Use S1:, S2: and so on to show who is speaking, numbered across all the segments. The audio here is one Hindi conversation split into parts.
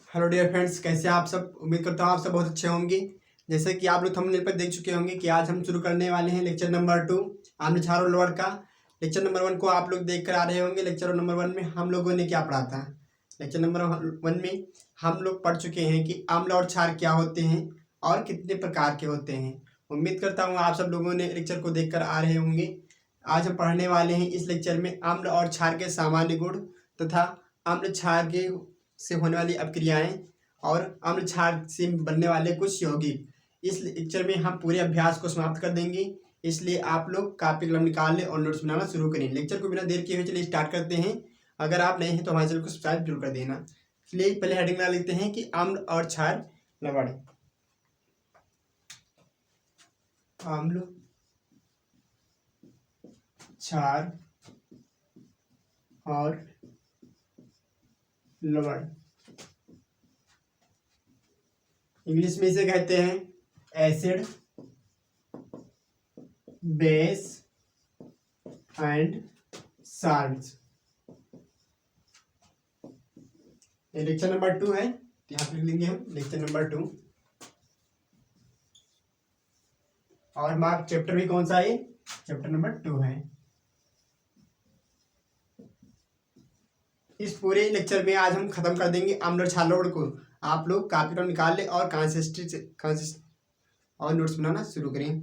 S1: हेलो डियर फ्रेंड्स, कैसे हैं आप सब। उम्मीद करता हूँ आप सब बहुत अच्छे होंगे। जैसे कि आप लोग थंबनेल पर देख चुके होंगे कि आज हम शुरू करने वाले हैं लेक्चर नंबर 2 आम्ल क्षार और लवण का। लेक्चर नंबर 1 को आप लोग देख कर आ रहे होंगे। लेक्चर नंबर 1 में हम लोगों ने क्या पढ़ा था। लेक्चर नंबर 1 में हम लोग पढ़ चुके हैं कि अम्ल और क्षार क्या होते हैं और कितने प्रकार के होते हैं। उम्मीद करता हूँ आप सब लोगों ने लेक्चर को देख कर आ रहे होंगे। आज हम पढ़ने वाले हैं इस लेक्चर में अम्ल और क्षार के सामान्य गुण तथा अम्ल क्षार के से होने वाली अपक्रियाएं और अम्ल क्षार से बनने वाले कुछ यौगिक। इस लेक्चर में हम पूरे अभ्यास को समाप्त कर देंगे, इसलिए आप लोग कापी कलम निकाल लें और नोट्स बनाना शुरू करें। लेक्चर को बिना देर किए हुए चलिए स्टार्ट करते हैं। अगर आप नए हैं तो हमारे चैनल को सब्सक्राइब जरूर कर देना। इसलिए पहले हेडिंग बना लेते हैं कि अम्ल और क्षार लवण। अम्ल क्षार और लवण, इंग्लिश में इसे कहते हैं एसिड, बेस एंड साल्ट्स। ये लेक्चर नंबर 2 है, तो यहाँ पे लिख लेंगे हम लेक्चर नंबर 2। और हमारा चैप्टर भी कौन सा है, चैप्टर नंबर 2 है। इस पूरे लेक्चर में आज हम खत्म कर देंगे अम्ल और क्षार लवण को। आप लोग कापी पेन निकाल ले और और नोट्स बनाना शुरू करें।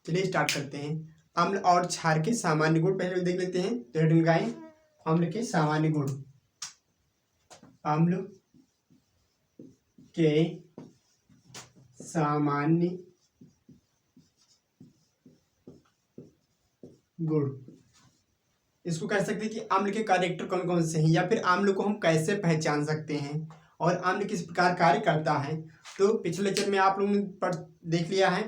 S1: चलिए स्टार्ट करते हैं। अम्ल और क्षार के सामान्य गुण पहले देख लेते हैं। तो हेडिंग लगाएं, अम्ल के सामान्य गुण। अम्ल के सामान्य गुण, इसको कह सकते हैं कि अम्ल के कैरेक्टर कौन कौन से हैं या फिर अम्ल को हम कैसे पहचान सकते हैं और अम्ल किस प्रकार कार्य करता है। तो पिछले लेक्चर में आप लोगों ने देख लिया है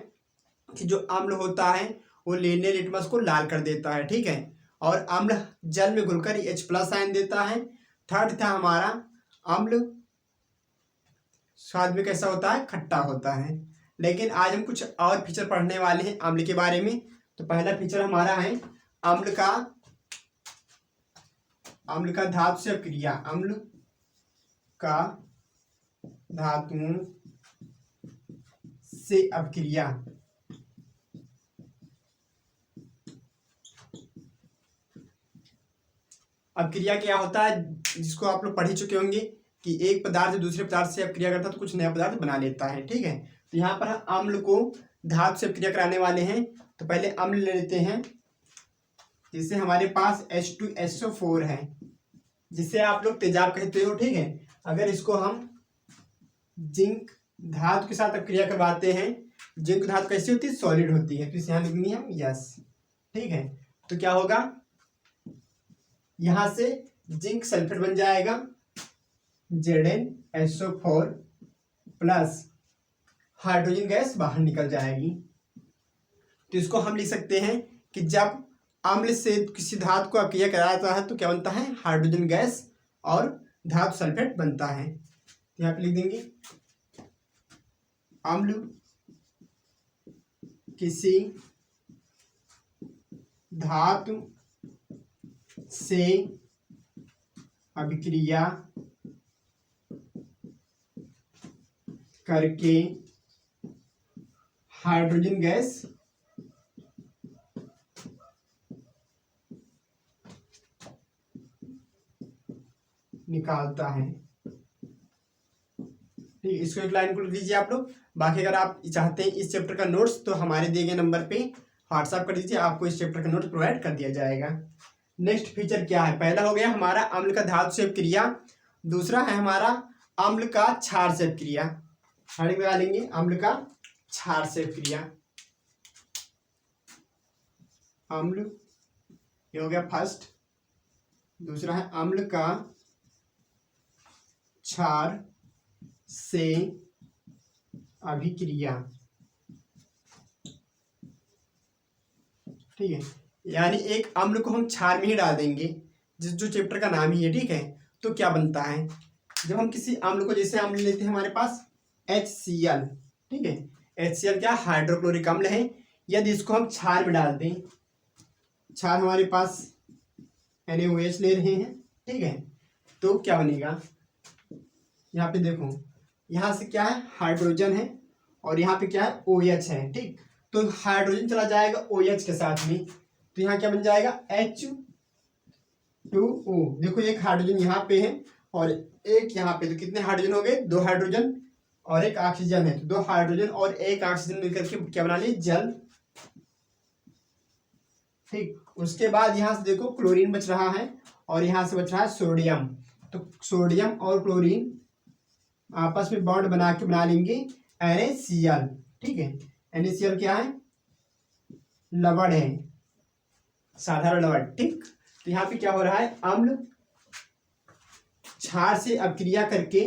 S1: कि जो अम्ल होता है वो लिनियर लिटमस को लाल कर देता है, ठीक है। और अम्ल जल में घुलकर H+ आयन देता है। थर्ड था हमारा अम्ल स्वाद में कैसा होता है, खट्टा होता है। लेकिन आज हम कुछ और फीचर पढ़ने वाले हैं अम्ल के बारे में। तो पहला फीचर हमारा है अम्ल का धातु से अपक्रिया। अम्ल का धातुओं से अपक्रिया। अपक्रिया क्या होता है, जिसको आप लोग पढ़ ही चुके होंगे कि एक पदार्थ दूसरे पदार्थ से अपक्रिया करता है तो कुछ नया पदार्थ बना लेता है, ठीक है। तो यहाँ पर अम्ल को धातु से अपक्रिया कराने वाले हैं। तो पहले अम्ल ले लेते हैं, जिससे हमारे पास H2SO4 है, जिसे आप लोग तेजाब कहते हो, ठीक है। अगर इसको हम जिंक धातु के साथ अपक्रिया करवाते हैं, जिंक धातु कैसी होती है, सॉलिड होती है, तो इसे यहाँ लिखेंगे हम यस, ठीक है। तो क्या होगा, यहां से जिंक सल्फेट बन जाएगा ZnSO4 प्लस हाइड्रोजन गैस बाहर निकल जाएगी। तो इसको हम लिख सकते हैं कि जब अम्ल से किसी धातु को अपक्रिया कराया जाता है तो क्या बनता है, हाइड्रोजन गैस और धातु सल्फेट बनता है। यहाँ पे लिख देंगे अम्ल किसी धातु से अभिक्रिया करके हाइड्रोजन गैस निकालता है, ठीक। इसको एक लाइन को लिख लीजिए आप लोग। बाकी अगर आप चाहते हैं इस चैप्टर का नोट्स तो हमारे दिए गए नंबर पे व्हाट्सएप कर दीजिए, आपको इस चैप्टर का नोट्स प्रोवाइड कर दिया जाएगा। नेक्स्ट फीचर क्या है, पहला हो गया हमारा अम्ल का धातु से अपक्रिया। दूसरा है हमारा अम्ल का क्षार से अपक्रिया। हेडिंग लगा लेंगे अम्ल का क्षार से अपक्रिया। अम्ल ये हो गया फर्स्ट। दूसरा है अम्ल का क्षार से अभिक्रिया, ठीक है। यानी एक अम्ल को हम क्षार में ही डाल देंगे, जो चैप्टर का नाम ही है, ठीक है। तो क्या बनता है, जब हम किसी अम्ल को, जैसे अम्ल लेते हैं हमारे पास HCl, ठीक है। HCl क्या, हाइड्रोक्लोरिक अम्ल है। यदि इसको हम क्षार में डाल दें, क्षार हमारे पास NaOH ले रहे हैं, ठीक है। तो क्या बनेगा, यहाँ पे देखो, यहाँ से क्या है, हाइड्रोजन है, और यहाँ पे क्या है, OH है। ठीक, तो हाइड्रोजन चला जाएगा OH के साथ में, तो यहाँ क्या बन जाएगा, H2O। देखो एक हाइड्रोजन यहाँ पे है और एक यहाँ पे, तो कितने हाइड्रोजन हो गए, 2 हाइड्रोजन और एक ऑक्सीजन है, तो 2 हाइड्रोजन और एक ऑक्सीजन मिलकर के क्या बना ली, जल। ठीक, उसके बाद यहाँ से देखो क्लोरीन बच रहा है और यहाँ से बच रहा है सोडियम। तो सोडियम और क्लोरीन आपस में बॉन्ड बना के बना लेंगे NaCl। ठीक है, NaCl क्या है, लवण है, साधारण लवण। ठीक, तो यहाँ पे क्या हो रहा है, अम्ल क्षार से अभिक्रिया करके,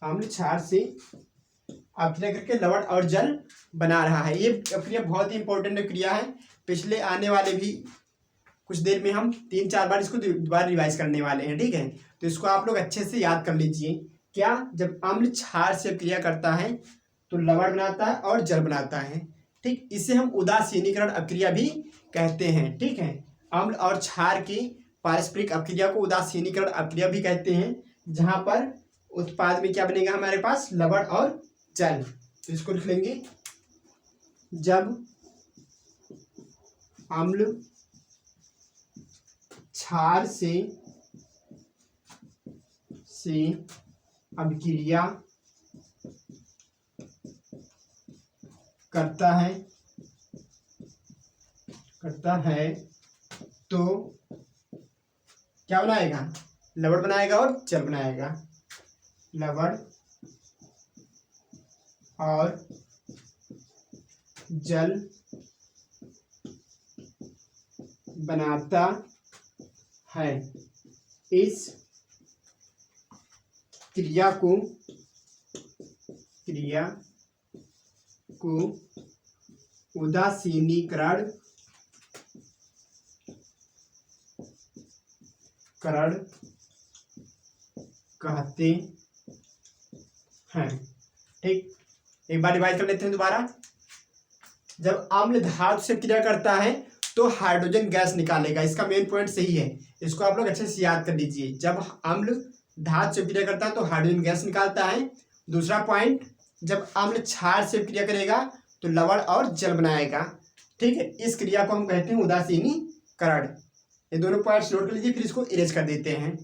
S1: अम्ल क्षार से अभिक्रिया करके लवण और जल बना रहा है। ये अभिक्रिया बहुत ही इंपॉर्टेंट क्रिया है। पिछले आने वाले भी कुछ देर में हम 3-4 बार इसको दोबारा रिवाइज करने वाले हैं। ठीक है, तो इसको आप लोग अच्छे से याद कर लीजिए। क्या, जब अम्ल क्षार से अभिक्रिया करता है तो लवण बनाता है और जल बनाता है। ठीक, इसे हम उदासीनीकरण अभिक्रिया भी कहते हैं। ठीक है, अम्ल और क्षार की पारस्परिक अभिक्रिया को उदासीनीकरण अभिक्रिया भी कहते हैं, जहां पर उत्पाद में क्या बनेगा हमारे पास, लवण और जल। तो इसको लिख लेंगे, जब अम्ल क्षार से अभिक्रिया करता है तो क्या बनाएगा, लवण बनाएगा और जल बनाएगा, लवण और जल बनाता है। इस क्रिया को उदासीनीकरण कहते हैं। ठीक, एक बार रिवाइज कर लेते हैं दोबारा। जब अम्ल धातु से क्रिया करता है तो हाइड्रोजन गैस निकालेगा, इसका मेन पॉइंट सही है, इसको आप लोग अच्छे से याद कर लीजिए। जब अम्ल धातु से क्रिया करता है तो हाइड्रोजन गैस निकालता है। दूसरा पॉइंट, जब अम्ल क्षार से क्रिया करेगा तो लवण और जल बनाएगा। ठीक है, इस क्रिया को हम कहते हैं उदासीनीकरण। ये दोनों पॉइंट्स नोट कर लीजिए, फिर इसको इरेज कर देते हैं।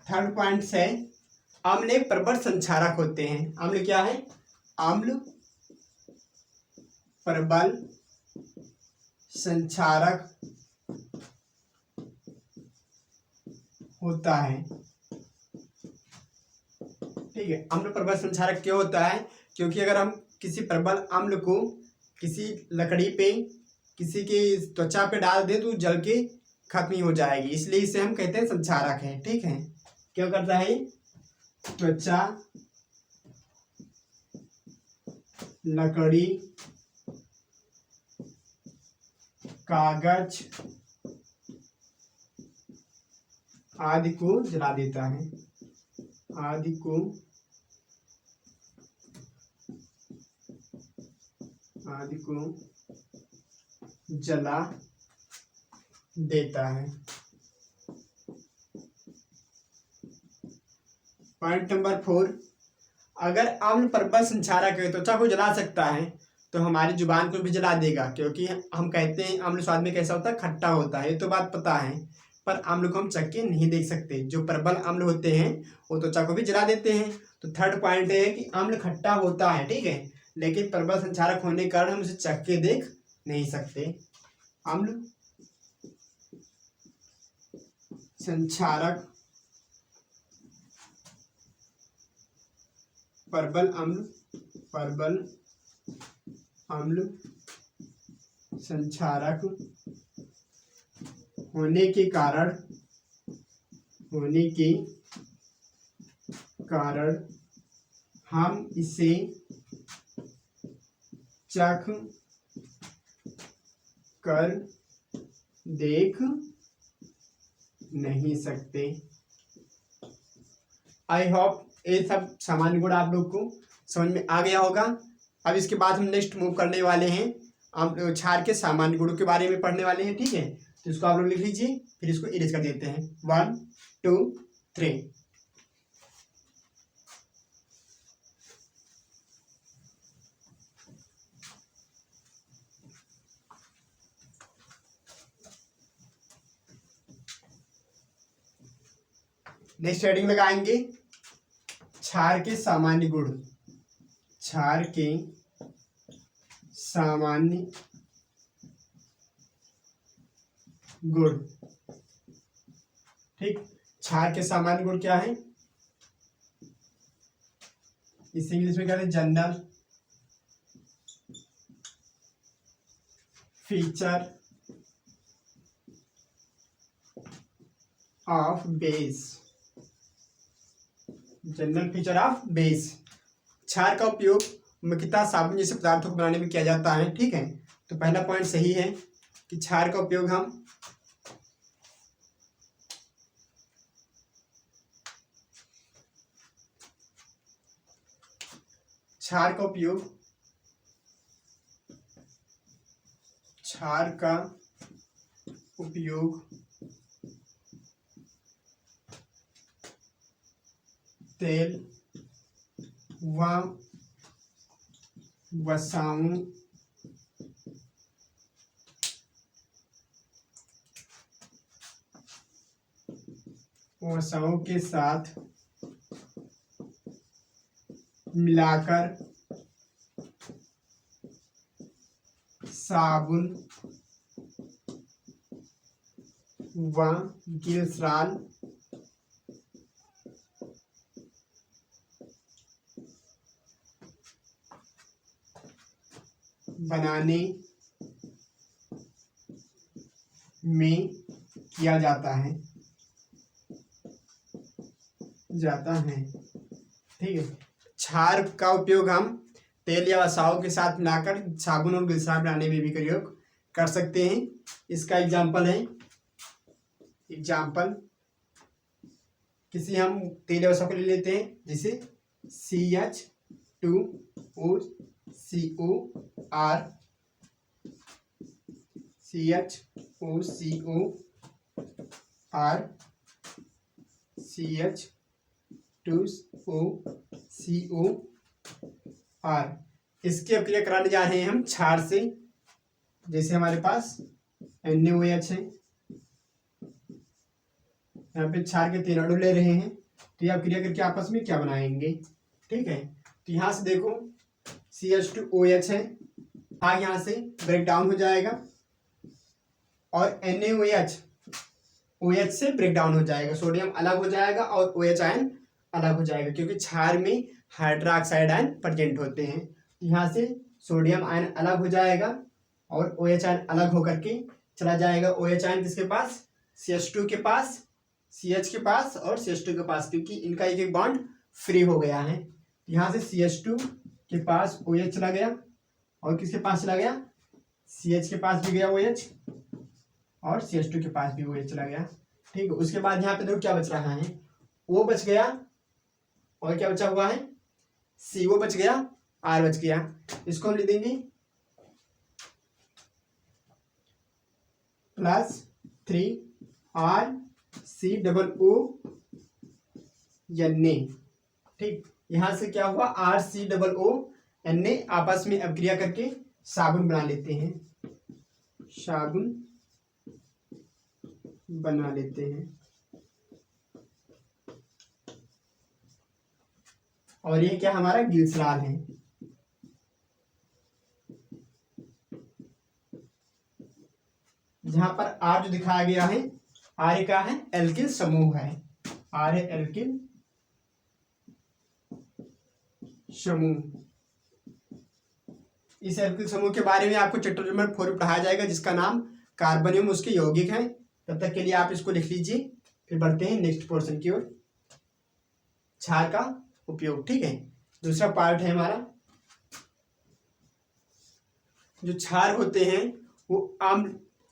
S1: थर्ड पॉइंट है, अम्ल एक प्रबल संक्षारक होते हैं। अम्ल क्या है, अम्ल प्रबल संक्षारक होता है। ठीक है, अम्ल प्रबल संक्षारक क्यों होता है, क्योंकि अगर हम किसी प्रबल अम्ल को किसी लकड़ी पे, किसी की त्वचा पे डाल दें तो जल के खत्म ही हो जाएगी, इसलिए इसे हम कहते हैं संक्षारक है। ठीक है, क्या करता है, त्वचा, लकड़ी, कागज आदि को जला देता है, आदि को जला देता है। पॉइंट नंबर 4, अगर अम्ल प्रबल संक्षारक है, त्वचा को जला सकता है, तो हमारी जुबान को भी जला देगा, क्योंकि हम कहते हैं अम्ल स्वाद में कैसा होता है, खट्टा होता है, ये तो बात पता है। पर अम्ल को हम चख के नहीं देख सकते, जो प्रबल अम्ल होते हैं वो त्वचा को भी जला देते हैं। तो थर्ड पॉइंट है कि अम्ल खट्टा होता है, ठीक है, लेकिन प्रबल संक्षारक होने के कारण हम उसे चख के देख नहीं सकते। अम्ल संक्षारक, प्रबल अम्ल संक्षारक होने के कारण हम इसे चख कर देख नहीं सकते। आई होप ये सब सामान्य गुण आप लोग को समझ में आ गया होगा। अब इसके बाद हम नेक्स्ट मूव करने वाले हैं, हम क्षार के सामान्य गुणों के बारे में पढ़ने वाले हैं, ठीक है। तो इसको आप लोग लिख लीजिए, फिर इसको इरेज कर देते हैं। 1 2 3। नेक्स्ट हेडिंग लगाएंगे क्षार के सामान्य गुण। क्षार के सामान्य गुण, ठीक। क्षार के सामान्य गुण क्या है, इसे इंग्लिश में कहते हैं general feature of base. General feature of base. क्षार का उपयोग मुख्यतः साबुन जैसे पदार्थों को बनाने में किया जाता है, ठीक है। तो पहला पॉइंट सही है कि क्षार का उपयोग हम क्षार का उपयोग तेल व वसाओं के साथ मिलाकर साबुन व ग्लिसरॉल बनाने में किया जाता है, ठीक है। क्षार का उपयोग हम तेल या वसाओं के साथ मिलाकर साबुन और ग्लिसरॉल बनाने में भी प्रयोग कर सकते हैं। इसका एग्जाम्पल है, किसी हम तेल या वसा को ले लेते हैं, जैसे CH2OCR। इसकी अभिक्रिया कराने जा रहे हैं हम क्षार से। जैसे हमारे पास NaOH है, यहाँ पे क्षार के 3 अणु ले रहे हैं, तो ये अभिक्रिया करके आपस में क्या बनाएंगे, ठीक है। तो यहाँ से देखो CH2OH है, आगे यहाँ से ब्रेक डाउन हो जाएगा और NaOH OH से ब्रेक डाउन हो जाएगा, सोडियम अलग हो जाएगा और OH आयन अलग हो जाएगा, क्योंकि क्षार में हाइड्रोक्साइड आयन प्रेजेंट होते हैं। यहाँ से सोडियम आयन अलग हो जाएगा और OH आयन अलग होकर के चला जाएगा। OH आयन किसके पास, CH2 के पास, CH के पास और CH2 के पास, क्योंकि इनका एक एक बॉन्ड फ्री हो गया है। यहाँ से CH2 के पास OH चला गया और किसके पास चला गया, CH के पास भी गया OH और CH2 के पास भी OH चला गया, ठीक है। उसके बाद यहाँ पे देखो क्या बच रहा है, O बच गया और क्या बचा हुआ है, CO बच गया, R बच गया। इसको हम लिख देंगे +3RCOO Na, ठीक। यहां से क्या हुआ, RCOO Na आपस में अभिक्रिया करके साबुन बना लेते हैं, और ये क्या हमारा ग्लिसरॉल है। जहां पर R जो दिखाया गया है, R क्या है, एल्किल समूह है, R एल्किल समूह। इस एल्किल समूह के बारे में आपको चैप्टर नंबर 4 में पढ़ाया जाएगा, जिसका नाम कार्बनियम उसके यौगिक हैं। तब तक के लिए आप इसको लिख लीजिए, फिर बढ़ते हैं नेक्स्ट पोर्शन की ओर। क्षार का उपयोग। ठीक है, दूसरा पार्ट है हमारा, जो क्षार होते हैं वो आम्ल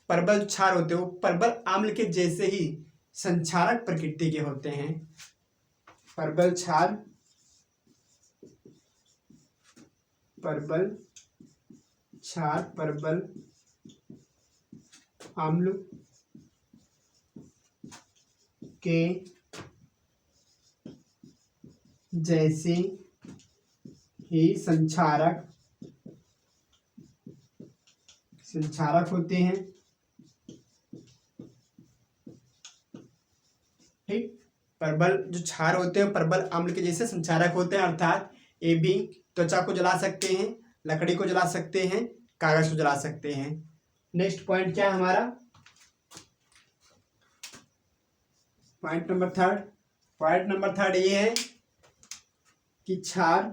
S1: परबल क्षार होते हैं, वो परबल आम्ल के जैसे ही संक्षारक प्रकृति के होते हैं। परबल क्षार परबल क्षार परबल आम्ल के जैसे ही संक्षारक होते हैं। ठीक, परबल जो क्षार होते हैं परबल अम्ल के जैसे संक्षारक होते हैं, अर्थात ये भी त्वचा को जला सकते हैं, लकड़ी को जला सकते हैं, कागज को जला सकते हैं। नेक्स्ट पॉइंट क्या है हमारा, पॉइंट नंबर थर्ड ये है कि क्षार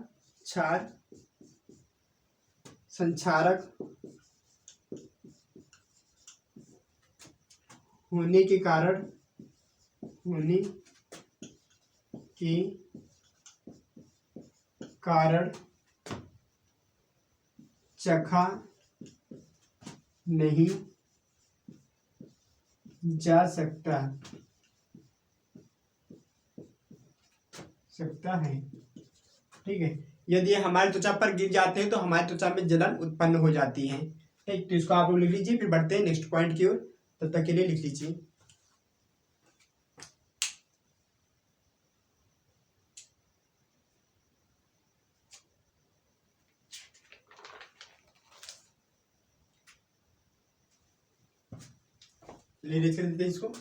S1: संक्षारक होने के कारण चखा नहीं जा सकता है। ठीक है, यदि हमारी त्वचा पर गिर जाते हैं तो हमारी त्वचा में जलन उत्पन्न हो जाती है। ठीक, तो इसको आप लोग लिख लीजिए, फिर बढ़ते हैं नेक्स्ट पॉइंट की ओर, तब तक के लिए लिख लीजिए। लिख देते हैं इसको।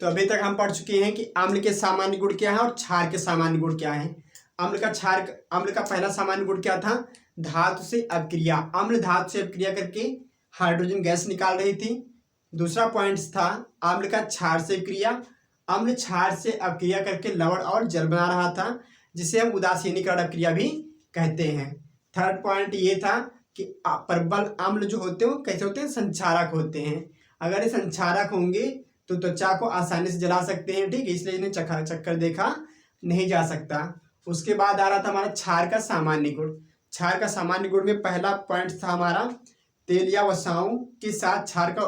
S1: तो अभी तक हम पढ़ चुके हैं कि अम्ल के सामान्य गुण क्या है और क्षार के सामान्य गुण क्या है। अम्ल का पहला सामान्य गुण क्या था, धातु से अपक्रिया। अम्ल धातु से अपक्रिया करके हाइड्रोजन गैस निकाल रही थी। दूसरा पॉइंट था अम्ल का क्षार से क्रिया, अम्ल क्षार से अपक्रिया करके लवण और जल बना रहा था, जिसे हम उदासीनीकरण अपक्रिया भी कहते हैं। थर्ड पॉइंट ये था कि परबल अम्ल जो होते हैं वो कैसे होते हैं, संक्षारक होते हैं। अगर ये संक्षारक होंगे तो त्वचा को आसानी से जला सकते हैं। ठीक है, इसलिए इन्हें चक्कर देखा नहीं जा सकता। उसके बाद आ रहा था हमारा क्षार का सामान्य गुण। क्षार का सामान्य गुण में पहला पॉइंट था हमारा तेल या वसाओं के साथ क्षार का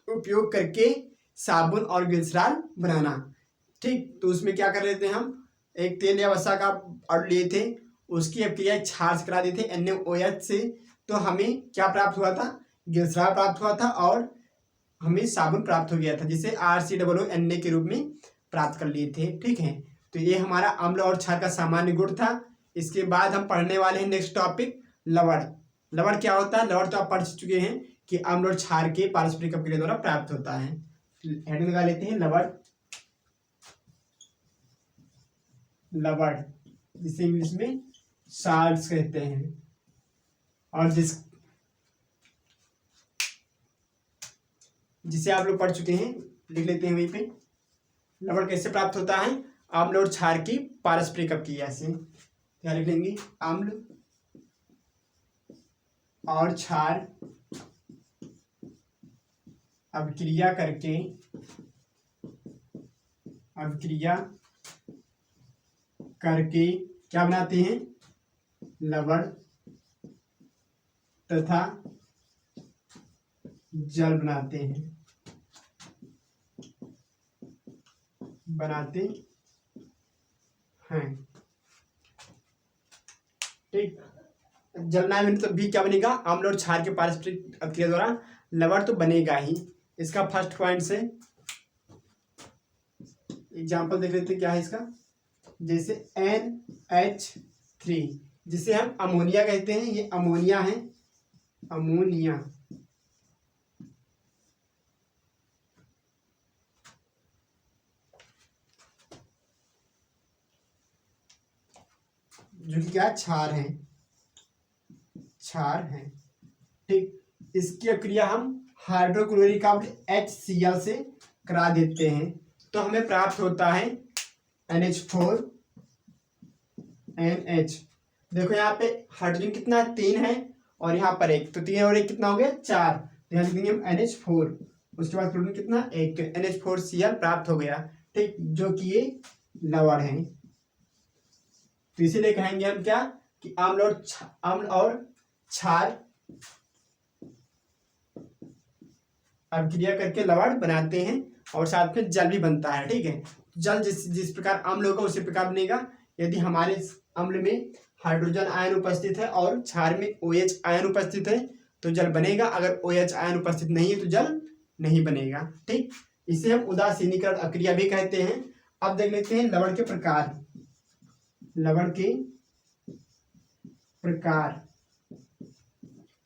S1: उपयोग करके साबुन और ग्लिसरॉल बनाना। ठीक, तो उसमें क्या कर रहे थे, हम एक तेल या वसा का और लिए थे, उसकी अपक्रिया क्षार से करा दी थी NaOH से, तो हमें क्या प्राप्त हुआ था, ग्लिसरॉल प्राप्त हुआ था और हमें साबुन प्राप्त हो गया था, जिसे RCOO के रूप में प्राप्त कर लिए थे। ठीक है, तो ये हमारा अम्ल और क्षार का सामान्य गुण था। इसके बाद हम पढ़ने वाले हैं नेक्स्ट टॉपिक लवण। लवण क्या होता है, लवण तो आप पढ़ चुके हैं कि अम्ल और क्षार के पारस्परिक अपक्रिया द्वारा प्राप्त होता है। हेडिंग लगा लेते हैं लवण, जिसे इंग्लिश में साल्ट्स कहते हैं, और जिसे आप लोग पढ़ चुके हैं, लिख लेते हैं वहीं पे। लवण कैसे प्राप्त होता है, अम्ल और क्षार की पारस्परिक अपक्रिया से। क्या लिख लेंगे, अम्ल और क्षार अपक्रिया करके क्या बनाते हैं, लवण तथा जल बनाते हैं। ठीक, जलना में तो भी क्या बनेगा, अम्ल और क्षार के पारस्परिक अपक्रिया द्वारा लवण तो बनेगा ही। इसका फर्स्ट पॉइंट से एग्जांपल देख लेते हैं क्या है इसका, जैसे NH3 जिसे हम अमोनिया कहते हैं, ये अमोनिया है, अमोनिया। जो कि क्या है, क्षार है, क्षार है। ठीक, इसकी अक्रिया हम हाइड्रोक्लोरिक अम्ल HCl से करा देते हैं तो हमें प्राप्त होता है NH4NH। देखो यहाँ पे हाइड्रोजन कितना, 3 है और यहाँ पर 1, तो 3 और 1 कितना हो गया, 4। तो यहाँ लिख देंगे हम NH4। उसके बाद प्रोटॉन कितना, 1, तो NH4Cl प्राप्त हो गया। ठीक, जो कि ये लवण है। तो इसीलिए कहेंगे हम क्या कि अम्ल और क्षार अभिक्रिया करके लवण बनाते हैं और साथ में जल भी बनता है। ठीक है, जल जिस प्रकार अम्ल होगा उसी प्रकार बनेगा। यदि हमारे अम्ल में हाइड्रोजन आयन उपस्थित है और क्षार में OH आयन उपस्थित है तो जल बनेगा, अगर OH आयन उपस्थित नहीं है तो जल नहीं बनेगा। ठीक, इसे हम उदासीनीकरण अक्रिया भी कहते हैं। अब देख लेते हैं लवण के प्रकार। लवण के प्रकार,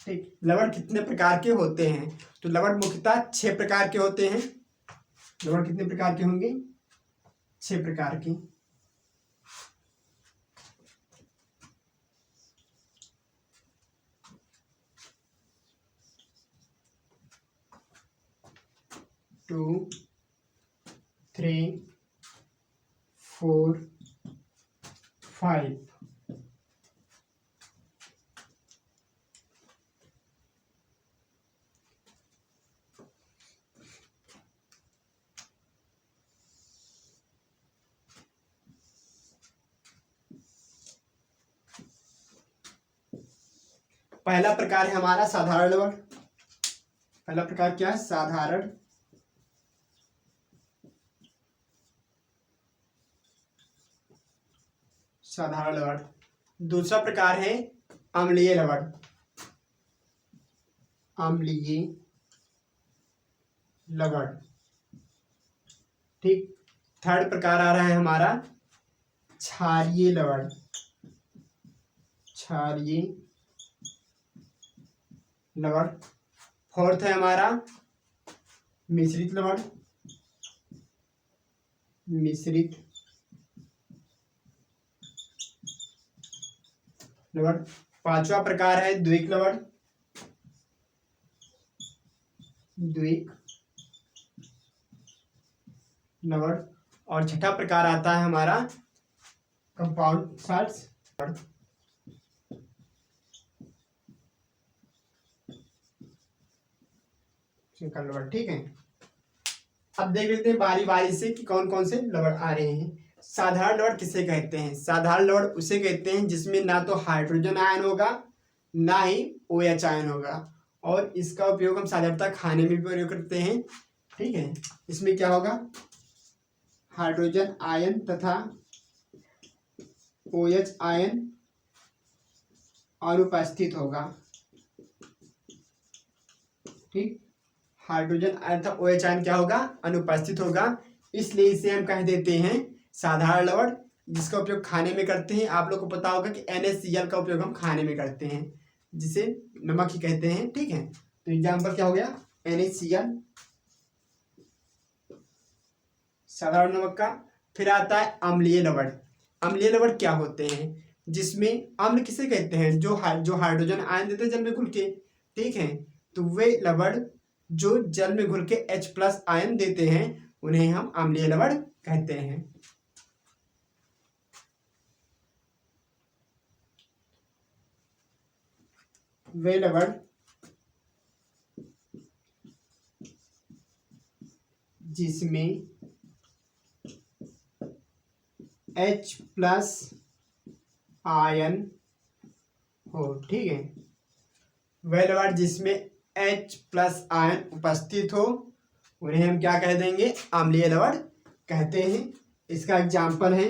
S1: ठीक, लवण कितने प्रकार के होते हैं? तो लवण मुख्यतः 6 प्रकार के होते हैं। लवण कितने प्रकार के होंगे, 6 प्रकार के। टू 3 4 5। पहला प्रकार है हमारा साधारण लवण। पहला प्रकार क्या है, साधारण। साधारण लवण। दूसरा प्रकार है अम्लीय लवण। अम्लीय लवण। ठीक, थर्ड प्रकार आ रहा है हमारा क्षारीय लवण। क्षारीय लवण। फोर्थ है हमारा मिश्रित लवण। मिश्रित लवण। पांचवा प्रकार है द्विक लवण। द्विक लवण। और छठा प्रकार आता है हमारा कंपाउंड साल्ट्स लवण। ठीक है, अब देख लेते हैं बारी बारी से कि कौन कौन से लवण आ रहे हैं। साधारण लवण किसे कहते हैं? साधारण लवण उसे कहते हैं जिसमें ना तो हाइड्रोजन आयन होगा ना ही OH आयन होगा, और इसका उपयोग हम साधारणतः खाने में भी प्रयोग करते हैं। ठीक है, इसमें क्या होगा, हाइड्रोजन आयन तथा OH आयन अनुपस्थित होगा। ठीक, हाइड्रोजन आयन तथा OH आयन क्या होगा, अनुपस्थित होगा। इसलिए इसे हम कह देते हैं साधारण लवण, जिसका उपयोग खाने में करते हैं। आप लोग को पता होगा कि NaCl का उपयोग हम खाने में करते हैं, जिसे नमक ही कहते हैं। ठीक है, तो एग्जाम्पल क्या हो गया, NaCl, साधारण नमक का। फिर आता है अम्लीय लवण। अम्लीय लवण क्या होते हैं, जिसमें अम्ल किसे कहते हैं, जो हाइड्रोजन आयन देते हैं जल में घुल के। ठीक है, तो वे लवण जो जल में घुल के H+ आयन देते हैं उन्हें हम अम्लीय लवण कहते हैं। वे लवण जिसमें H+ आयन हो। ठीक है, वह लवण जिसमें H+ आयन उपस्थित हो उन्हें हम क्या कह देंगे, अम्लीय लवण कहते हैं। इसका एग्जाम्पल है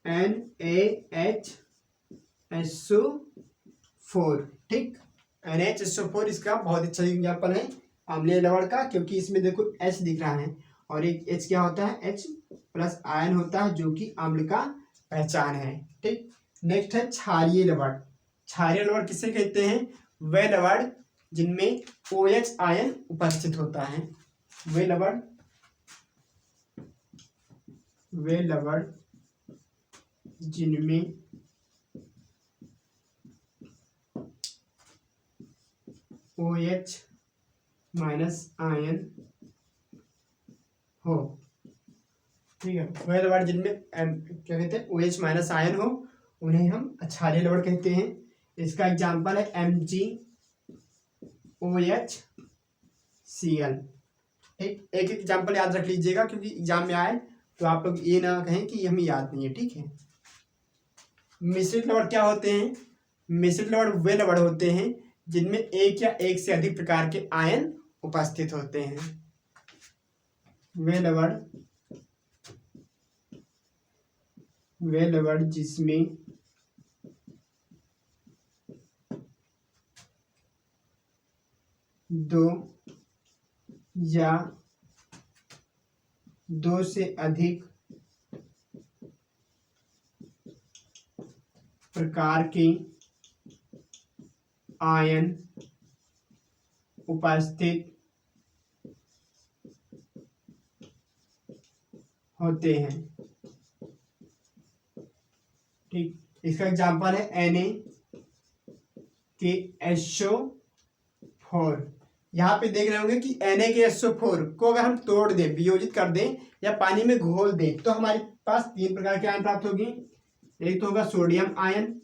S1: NaHSO4। ठीक, NaHSO4 इसका बहुत अच्छा एग्जाम्पल है अम्लीय लवण का, क्योंकि इसमें देखो H दिख रहा है और एक H क्या होता है, H+ आयन होता है, जो कि अम्ल का पहचान है। ठीक, नेक्स्ट है क्षारीय लवण। क्षारीय लवण किसे कहते हैं, वे लवण जिनमें OH आयन उपस्थित होता है। वे लवण जिनमें OH माइनस आयन हो, ठीक है। वह लवण जिनमें क्या कहते हैं OH माइनस आयन हो उन्हें हम क्षारीय लवण कहते हैं। इसका एग्जाम्पल है MgOH Cl। एक एक एग्जाम्पल याद रख लीजिएगा, क्योंकि एग्जाम में आए तो आप लोग ये ना कहें कि हमें याद नहीं है, ठीक है। मिश्रित लवण क्या होते हैं? मिश्रित लवण वे लवण होते हैं जिनमें एक या एक से अधिक प्रकार के आयन उपस्थित होते हैं। वे लवण जिसमें दो या दो से अधिक प्रकार के आयन उपस्थित होते हैं, ठीक। इसका एग्जाम्पल है NaKSO4। यहाँ पे देख रहे होंगे कि NaKSO4 को अगर हम तोड़ दें, वियोजित कर दें या पानी में घोल दें तो हमारे पास तीन प्रकार के आयन प्राप्त होगी। एक तो होगा सोडियम आयन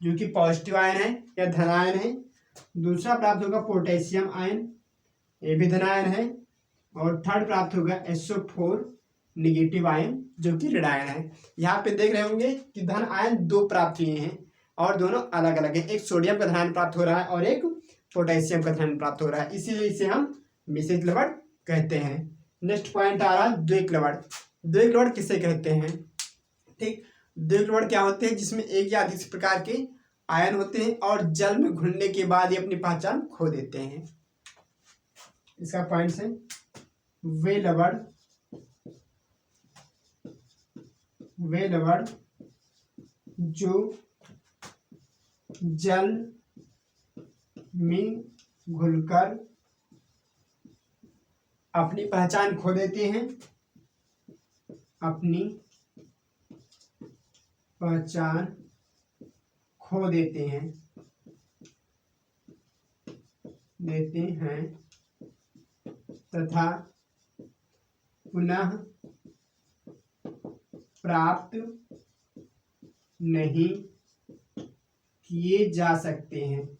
S1: जो कि पॉजिटिव आयन है या धनायन है। दूसरा प्राप्त होगा पोटेशियम आयन, ये भी धनायन है। और थर्ड प्राप्त होगा SO4 निगेटिव आयन जो कि ऋण आयन है। यहाँ पे देख रहे होंगे कि धन आयन दो प्राप्त हुए हैं और दोनों अलग अलग है। एक सोडियम का धनायन प्राप्त हो रहा है और एक पोटेशियम का धनायन प्राप्त हो रहा है, इसीलिए इसे हम मिश्रित लवण कहते हैं। नेक्स्ट पॉइंट आ रहा है द्वैक लवण। द्वैक लवण किसे कहते हैं, ठीक। द्वैक लवण क्या होते हैं? जिसमें एक या अधिक प्रकार के आयन होते हैं और जल में घुलने के बाद ये अपनी पहचान खो देते हैं। इसका पॉइंट है वे लवण जो जल में घुलकर अपनी पहचान खो देते हैं, अपनी पहचान खो देते हैं तथा पुनः प्राप्त नहीं किए जा सकते हैं,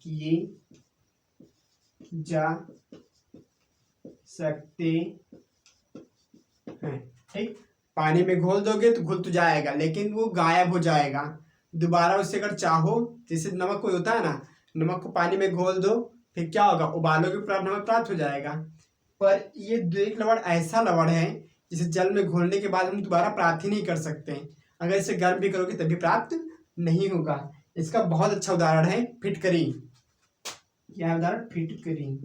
S1: ठीक। पानी में घोल दोगे तो घुल तो जाएगा लेकिन वो गायब हो जाएगा। दोबारा उससे अगर चाहो, जैसे नमक कोई होता है ना, नमक को पानी में घोल दो फिर क्या होगा, उबालोगे पूरा नमक प्राप्त हो जाएगा। पर ये द्वैक लवण ऐसा लवण है जिसे जल में घोलने के बाद हम दोबारा प्राप्त ही नहीं कर सकते। अगर इसे गर्म भी करोगे तभी प्राप्त नहीं होगा। इसका बहुत अच्छा उदाहरण है फिटकरी। क्या उदाहरण? फिटकरी,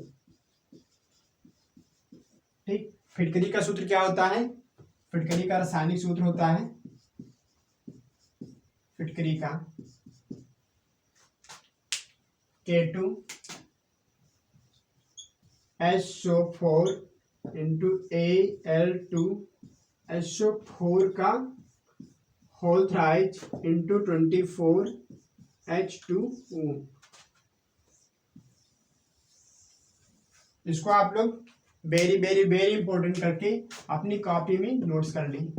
S1: ठीक। फिटकरी का सूत्र क्या होता है? फिटकरी का रासायनिक सूत्र होता है, फिटकरी का K2SO4 इंटू Al2SO4 का होल थ्राइज इंटू 24H2O। इसको आप लोग वेरी वेरी वेरी इंपॉर्टेंट करके अपनी कॉपी में नोट्स कर लें,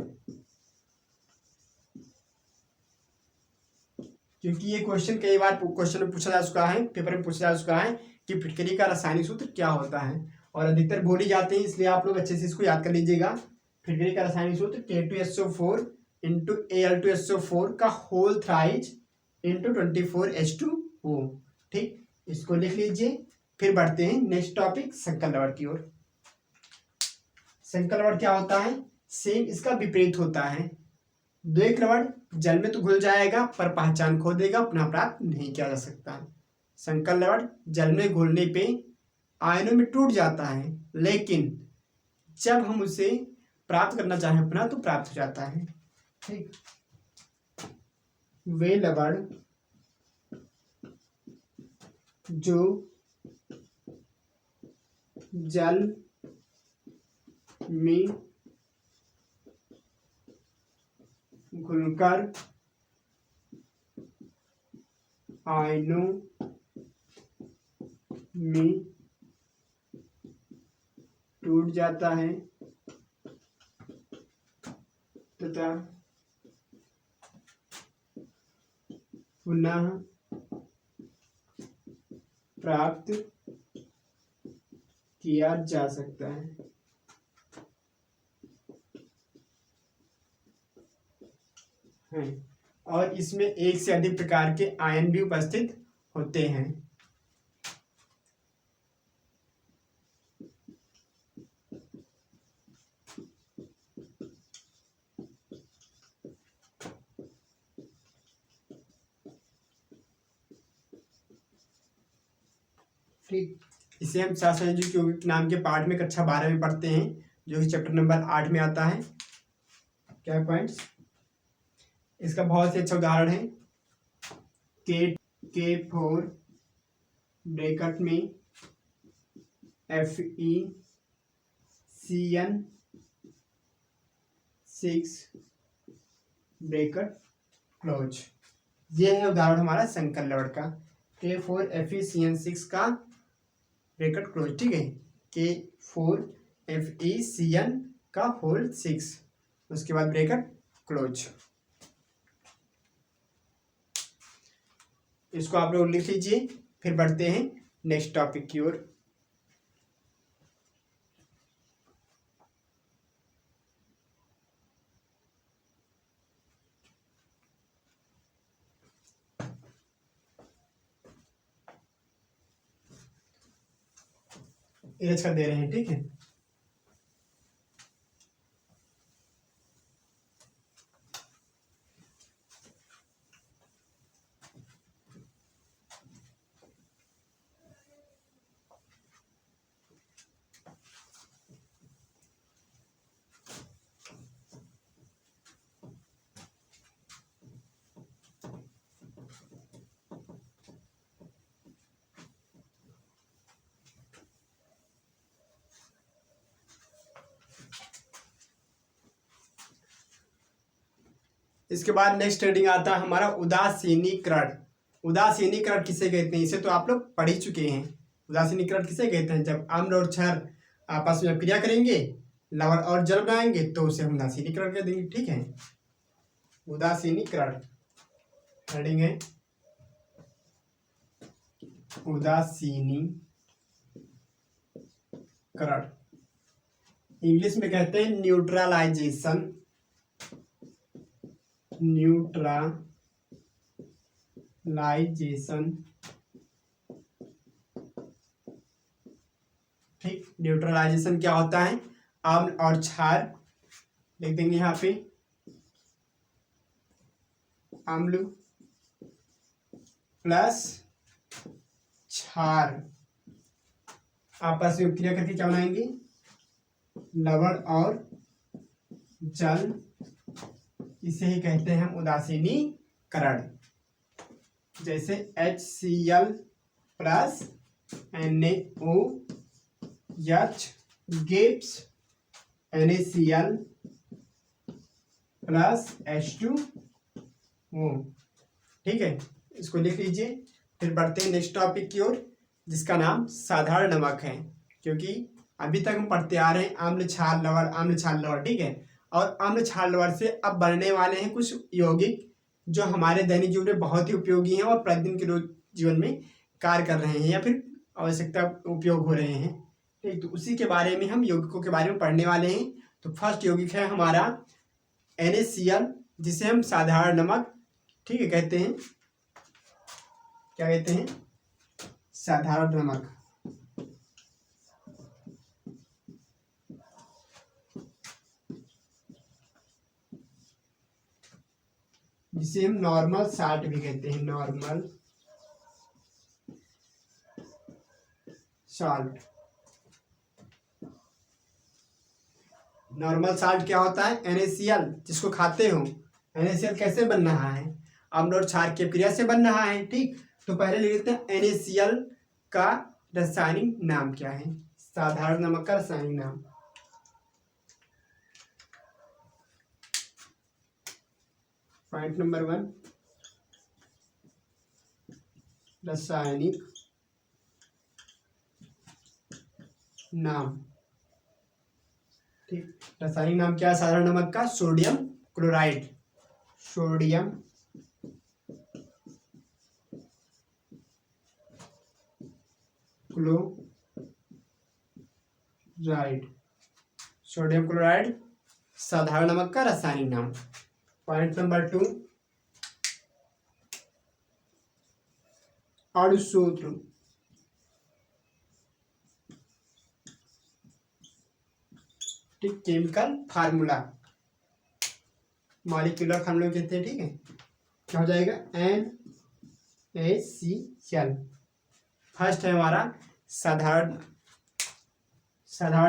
S1: क्योंकि ये क्वेश्चन कई बार क्वेश्चन में पूछा जा चुका है, पेपर में पूछा जा चुका है कि फिटकरी का रासायनिक सूत्र क्या होता है और अधिकतर भूल ही जाते हैं, इसलिए आप लोग अच्छे से इसको याद कर लीजिएगा। फिटकरी का रासायनिक सूत्र K2SO4 इंटू Al2SO4 का होल थ्राइज इंटू 24H2O, ठीक। इसको लिख लीजिए। फिर बढ़ते हैं नेक्स्ट टॉपिक संकर लवण की ओर। संकर लवण क्या होता है? सेम इसका विपरीत होता है। द्वैक लवण जल में तो घुल जाएगा पर पहचान खो देगा, पुनः प्राप्त नहीं किया जा सकता। संकर लवण जल में घुलने पे आयनों में टूट जाता है, लेकिन जब हम उसे प्राप्त करना चाहें पुनः तो प्राप्त हो जाता है, ठीक। वे लवण जो जल में घुलकर आयनों में टूट जाता है तथा पुनः प्राप्त किया जा सकता है और इसमें एक से अधिक प्रकार के आयन भी उपस्थित होते हैं। ठीक, इसे हम सहसंयोजक यौगिक नाम के पाठ में कक्षा 12 में पढ़ते हैं, जो कि चैप्टर नंबर 8 में आता है। क्या पॉइंट्स, इसका बहुत ही अच्छा उदाहरण है K4 ब्रैकेट में FeCN6 ब्रैकेट क्लोज। ये है उदाहरण हमारा संकर लवण का, K4 FeCN6 का ब्रैकेट क्लोज। ठीक है, K4 FeCN का होल 6, उसके बाद ब्रैकेट क्लोज। इसको आप लोग लिख लीजिए, फिर बढ़ते हैं नेक्स्ट टॉपिक की ओर। इरेज कर दे रहे हैं, ठीक है। इसके बाद नेक्स्ट हेडिंग आता है हमारा उदासीनीकरण। उदासीनीकरण किसे कहते हैं, इसे तो आप लोग पढ़ ही चुके हैं। उदासीनीकरण किसे कहते हैं, जब अम्ल और क्षार आपस में क्रिया करेंगे, लवण और जल बनाएंगे, तो उसे हम उदासीनीकरण कह देंगे। ठीक है, उदासीनीकरण हेडिंग है उदासीनीकरण। इंग्लिश में कहते हैं न्यूट्रलाइजेशन। न्यूट्रलाइजेशन, ठीक। न्यूट्रलाइजेशन क्या होता है, अम्ल और क्षार लिख देंगे यहाँ पे, अम्ल प्लस क्षार आपस में क्रिया करके क्या बनाएंगे, लवण और जल। इसे ही कहते हैं हम उदासीनीकरण। जैसे HCl plus NaOH gives NaCl plus H2O। ठीक है, इसको लिख लीजिए। फिर बढ़ते हैं नेक्स्ट टॉपिक की ओर, जिसका नाम साधारण नमक है। क्योंकि अभी तक हम पढ़ते आ रहे हैं अम्ल क्षार लवण, अम्ल क्षार लवण, ठीक है। और अम्ल क्षार लवण से अब बनने वाले हैं कुछ यौगिक जो हमारे दैनिक जीवन में बहुत ही उपयोगी हैं और प्रतिदिन के रोज जीवन में कार्य कर रहे हैं या फिर आवश्यकता उपयोग हो रहे हैं। ठीक, तो उसी के बारे में हम यौगिकों के बारे में पढ़ने वाले हैं। तो फर्स्ट यौगिक है हमारा NaCl, जिसे हम साधारण नमक, ठीक है, कहते हैं। क्या कहते हैं, साधारण नमक। जिसे हम नॉर्मल साल्ट भी कहते हैं, नॉर्मल साल्ट। नॉर्मल साल्ट क्या होता है, NaCl, जिसको खाते हो। NaCl कैसे बन रहा है, अम्ल और क्षार की क्रिया से बन रहा है। ठीक, तो पहले लिख लेते हैं NaCl का रासायनिक नाम क्या है, साधारण नमक का रासायनिक नाम। पॉइंट नंबर 1, रासायनिक नाम। ठीक, रासायनिक नाम क्या है साधारण नमक का? Sodium chloride. Sodium chloride. Sodium chloride साधारण नमक का रासायनिक नाम। Point number 2, अणुसूत्र। ठीक, केमिकल फार्मूला, मॉलिक्यूलर फार्मूला कहते हैं। ठीक है, क्या हो जाएगा? NaCl। फर्स्ट है हमारा साधारण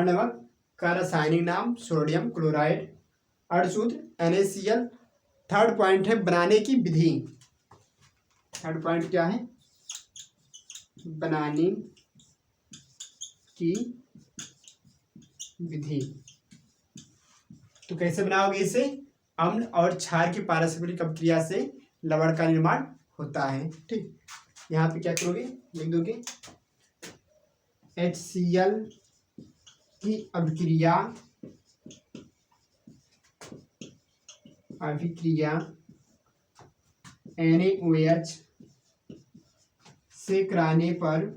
S1: नमक का रासायनिक नाम सोडियम क्लोराइड, अणुसूत्र NaCl। थर्ड पॉइंट है बनाने की विधि। थर्ड पॉइंट क्या है? बनाने की विधि। तो कैसे बनाओगे इसे? अम्ल और क्षार की पारस्परिक अभिक्रिया से लवण का निर्माण होता है। ठीक, यहाँ पे क्या करोगे? लिख दोगे HCl की अभिक्रिया NaOH से कराने पर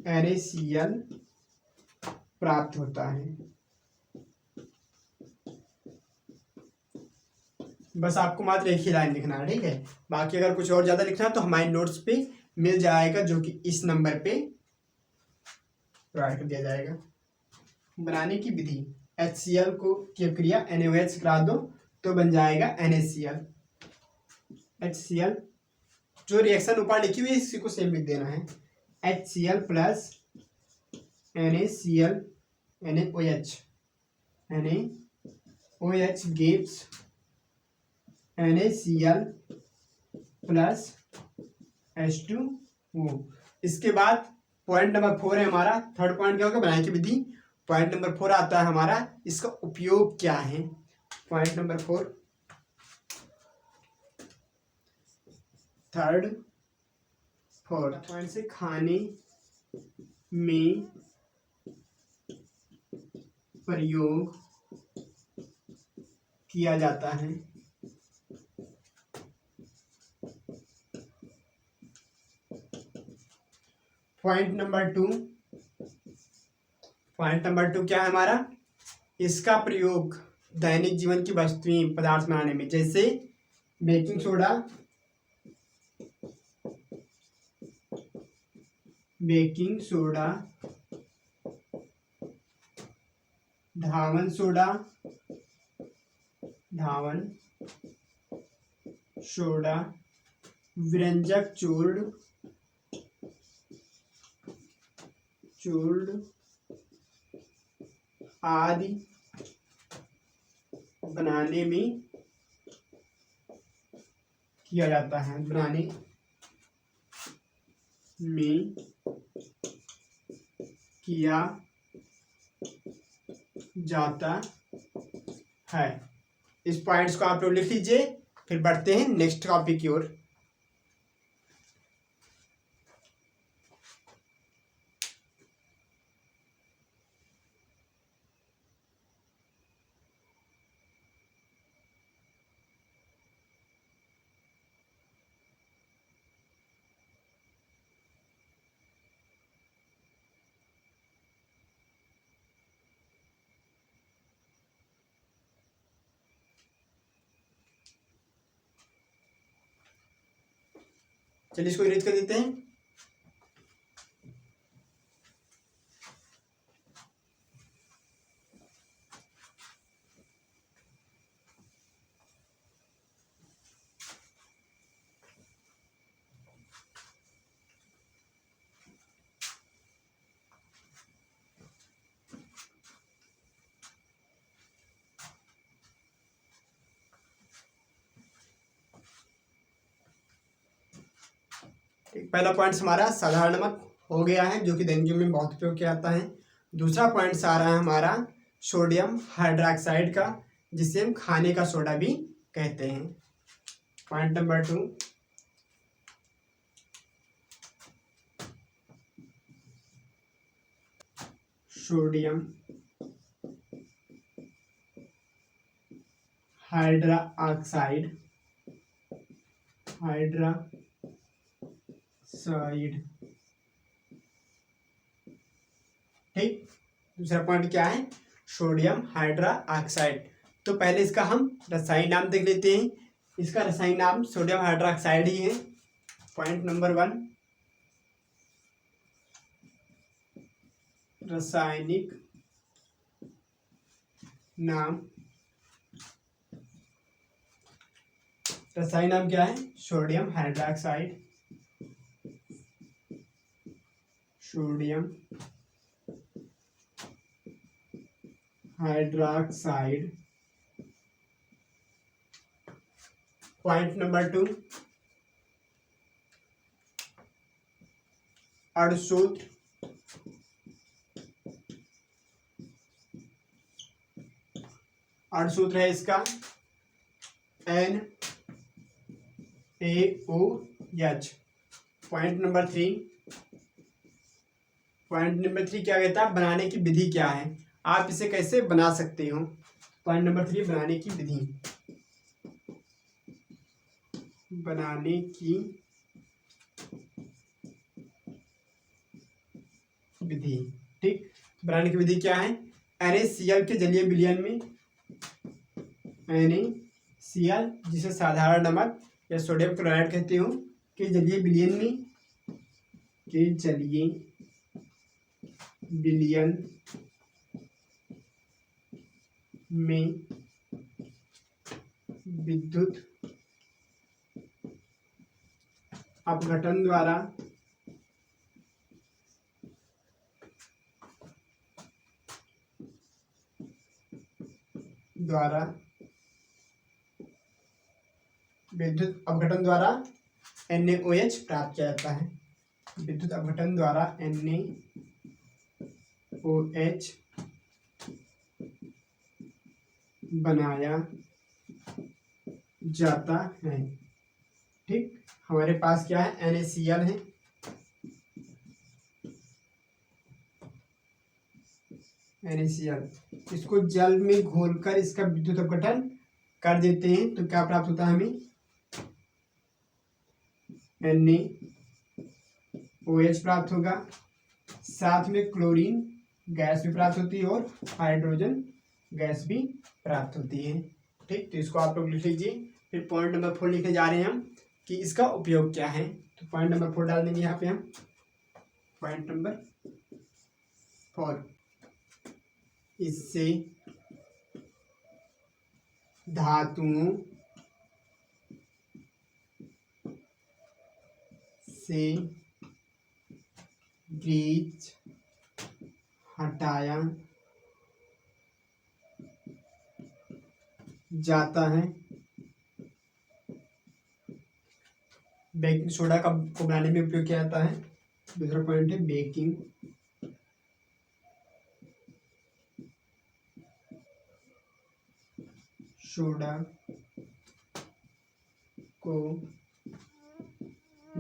S1: NaCl प्राप्त होता है। बस आपको मात्र एक ही लाइन लिखना है। ठीक है, बाकी अगर कुछ और ज्यादा लिखना है तो हमारे नोट्स पे मिल जाएगा, जो कि इस नंबर पे प्रोवाइड कर दिया जाएगा। बनाने की विधि, HCl को की अभिक्रिया NaOH करा दो तो बन जाएगा NaCl। HCl जो रिएक्शन ऊपर लिखी हुई है इसी को सेम लिख देना है। HCl plus NaCl NaOH gives NaCl plus H2O। इसके बाद पॉइंट नंबर 4 है हमारा। थर्ड पॉइंट क्या होगा? बनाने की विधि। पॉइंट नंबर 4 आता है हमारा, इसका उपयोग क्या है? पॉइंट नंबर 4, थर्ड पॉइंट से खाने में प्रयोग किया जाता है। पॉइंट नंबर 2 क्या है हमारा? इसका प्रयोग दैनिक जीवन की वस्तुएं पदार्थ बनाने में, जैसे बेकिंग सोडा, धावन सोडा, व्यंजक चूर्ण आदि बनाने में किया जाता है। इस पॉइंट्स को आप लोग लिख लीजिए, फिर बढ़ते हैं नेक्स्ट टॉपिक की ओर। चलिए इसको इरेज कर देते हैं। पहला पॉइंट हमारा साधारण नमक हो गया है, जो कि दैनिक जीवन में बहुत उपयोग किया जाता है। दूसरा पॉइंट आ रहा है हमारा सोडियम हाइड्रोक्साइड का, जिसे हम खाने का सोडा भी कहते हैं। पॉइंट नंबर 2, सोडियम हाइड्रोक्साइड ठीक। दूसरा पॉइंट क्या है, सोडियम हाइड्रोक्साइड। तो पहले इसका हम रसायन नाम देख लेते हैं। इसका रसायन नाम सोडियम हाइड्रोक्साइड ही है। पॉइंट नंबर 1, रासायनिक नाम। रसायन नाम क्या है, sodium hydroxide. Sodium hydroxide. Point number 2, अणुसूत्र। अणुसूत्र है इसका NaOH। पॉइंट नंबर 3, क्या कहता है, बनाने की विधि क्या है, आप इसे कैसे बना सकते हो। पॉइंट नंबर 3, बनाने की विधि। बनाने की विधि, ठीक। बनाने की विधि क्या है, NaCl के जलीय विलयन में, NaCl जिसे साधारण नमक या सोडियम क्लोराइड कहते हो, के जलीय विलयन में विद्युत अपघटन द्वारा NaOH प्राप्त किया जाता है। विद्युत अपघटन द्वारा NaOH बनाया जाता है, ठीक। हमारे पास क्या है, NaCl है। NaCl, इसको जल में घोलकर इसका विद्युत अपघटन कर देते हैं तो क्या प्राप्त होता है हमें, NaOH प्राप्त होगा। साथ में क्लोरीन गैस भी प्राप्त होती है और हाइड्रोजन गैस भी प्राप्त होती है, ठीक। तो इसको आप लोग लिख लीजिए। फिर पॉइंट नंबर 4 लिखने जा रहे हैं हम कि इसका उपयोग क्या है। तो पॉइंट नंबर 4 डाल देंगे यहाँ पे हम। पॉइंट नंबर 4, इससे धातुओं से ब्रीच हटाया जाता है। बेकिंग सोडा को बनाने में उपयोग किया जाता है। दूसरा पॉइंट है बेकिंग सोडा को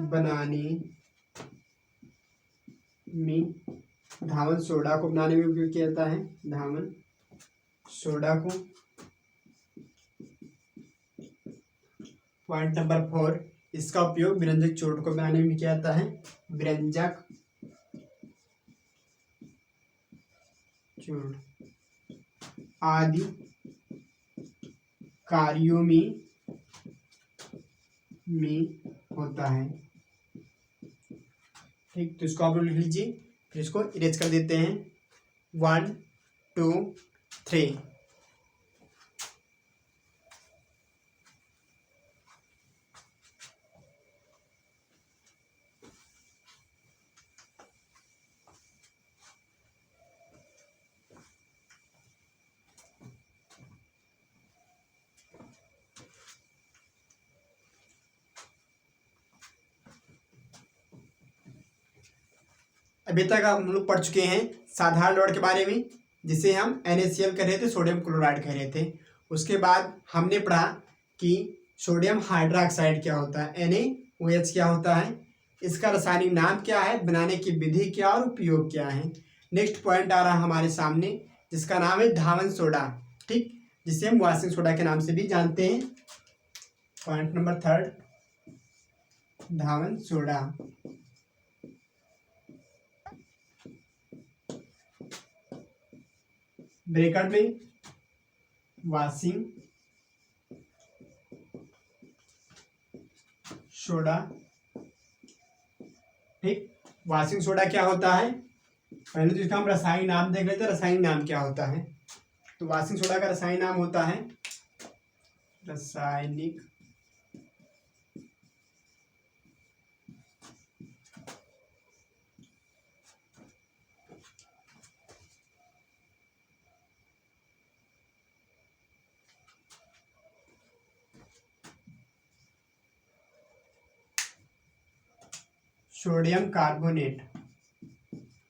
S1: बनाने में, धावन सोडा को बनाने में उपयोग किया जाता है। धावन सोडा को। पॉइंट नंबर 4, इसका उपयोग व्यंजक चोट को बनाने में किया जाता है। व्यंजक चोट आदि कार्यों में होता है, ठीक। तो इसको आप लोग लिख लीजिए। फिर इसको इरेज कर देते हैं। 1 2 3। अभी तक हम लोग पढ़ चुके हैं साधारण लवण के बारे में, जिसे हम NaCl कह रहे थे, सोडियम क्लोराइड कह रहे थे। उसके बाद हमने पढ़ा कि सोडियम हाइड्रोक्साइड क्या होता है, NaOH क्या होता है, इसका रासायनिक नाम क्या है, बनाने की विधि क्या और उपयोग क्या है। नेक्स्ट पॉइंट आ रहा है हमारे सामने, जिसका नाम है धावन सोडा, ठीक, जिसे हम वॉशिंग सोडा के नाम से भी जानते हैं। पॉइंट नंबर 3, धावन सोडा। ब्रैकेट में वॉशिंग सोडा, ठीक। वॉशिंग सोडा क्या होता है, पहले तो इसका हम रासायनिक नाम देख लेते हैं, रासायनिक नाम क्या होता है। तो वॉशिंग सोडा का रासायनिक नाम होता है, रासायनिक sodium carbonate,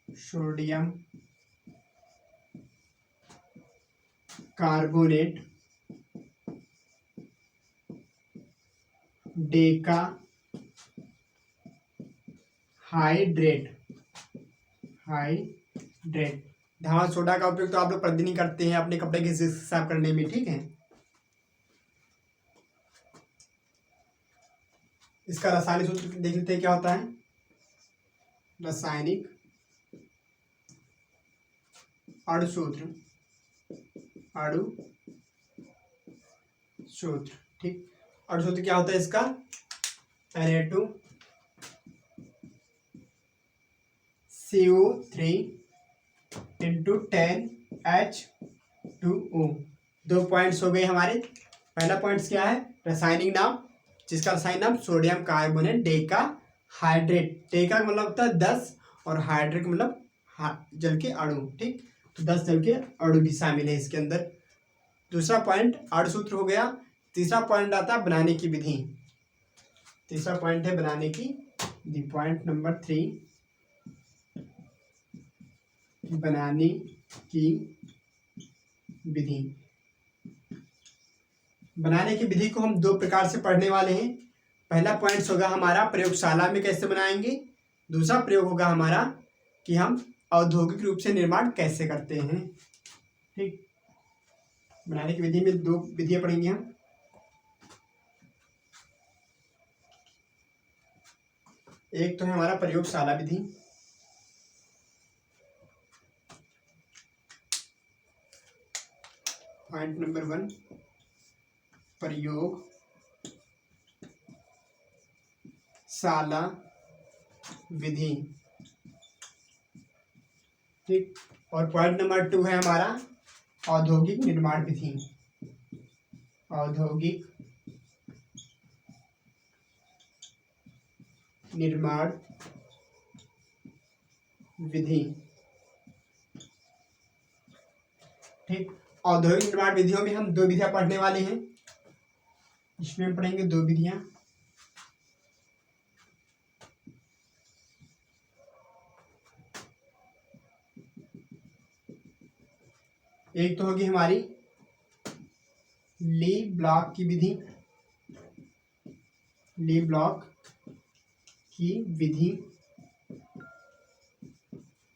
S1: sodium carbonate, decahydrate, hydrate. धावन सोडा का उपयोग तो आप लोग प्रतिदिन करते हैं अपने कपड़े की साफ करने में, ठीक है। इसका रासायनिक सूत्र देख लेते हैं क्या होता है। रासायनिक अणुसूत्र, अणुसूत्र, ठीक। अणुसूत्र क्या होता है इसका, Na2CO3 × 10H2O। 2 पॉइंट्स हो गए हमारे। पहला पॉइंट्स क्या है, रासायनिक नाम, जिसका रासायनिक नाम sodium carbonate Deka hydrate. Deka का मतलब होता है 10 और हाइड्रेट का मतलब जल के अणु, ठीक। तो 10 जल के अणु भी शामिल है इसके अंदर। दूसरा पॉइंट अणुसूत्र हो गया। तीसरा पॉइंट आता है बनाने की विधि। तीसरा पॉइंट है बनाने की विधि। पॉइंट नंबर 3, बनाने की विधि। बनाने की विधि को हम 2 प्रकार से पढ़ने वाले हैं। पहला पॉइंट होगा हमारा प्रयोगशाला में कैसे बनाएंगे। दूसरा प्रयोग होगा हमारा कि हम औद्योगिक रूप से निर्माण कैसे करते हैं, ठीक। बनाने की विधि में 2 विधियां पढ़ेंगे हम। एक तो है हमारा प्रयोगशाला विधि, पॉइंट नंबर 1, प्रयोगशाला विधि, ठीक। और पॉइंट नंबर 2 है हमारा औद्योगिक निर्माण विधि, औद्योगिक निर्माण विधि, ठीक। औद्योगिक निर्माण विधियों में हम 2 विधियां पढ़ने वाले हैं। इसमें हम पढ़ेंगे 2 विधियां। एक तो होगी हमारी ली ब्लॉक की विधि, ली ब्लॉक की विधि,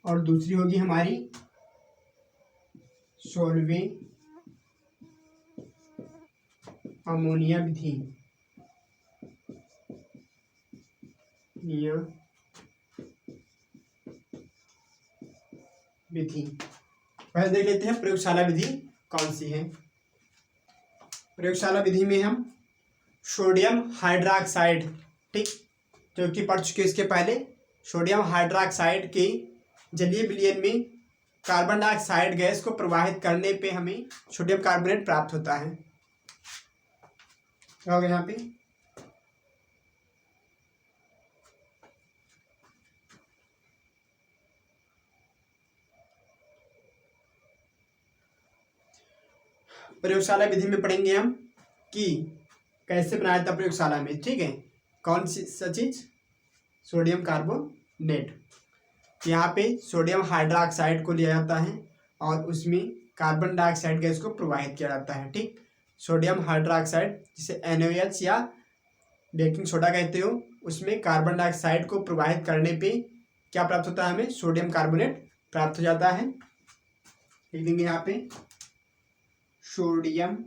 S1: और दूसरी होगी हमारी सोलवे अमोनिया विधि, विधि। पहले देख लेते हैं प्रयोगशाला विधि कौन सी है। प्रयोगशाला विधि में हम सोडियम हाइड्रोक्साइड, ठीक, जो कि पढ़ चुके इसके पहले। सोडियम हाइड्रोक्साइड के जलीय विलयन में कार्बन डाइऑक्साइड गैस को प्रवाहित करने पे हमें सोडियम कार्बोनेट प्राप्त होता है। क्या होगा यहाँ पे, प्रयोगशाला विधि में पढ़ेंगे हम कि कैसे बनाया था प्रयोगशाला में, ठीक है। कौन सी चीज, सोडियम कार्बोनेट। यहाँ पे सोडियम हाइड्रोक्साइड को लिया जाता है और उसमें कार्बन डाइऑक्साइड गैस को प्रवाहित किया जाता है, ठीक। सोडियम हाइड्रोक्साइड जिसे NaOH या बेकिंग सोडा कहते हो, उसमें कार्बन डाइऑक्साइड को प्रवाहित करने पे क्या प्राप्त होता है, हमें सोडियम कार्बोनेट प्राप्त हो जाता है। लिख देंगे यहाँ पे सोडियम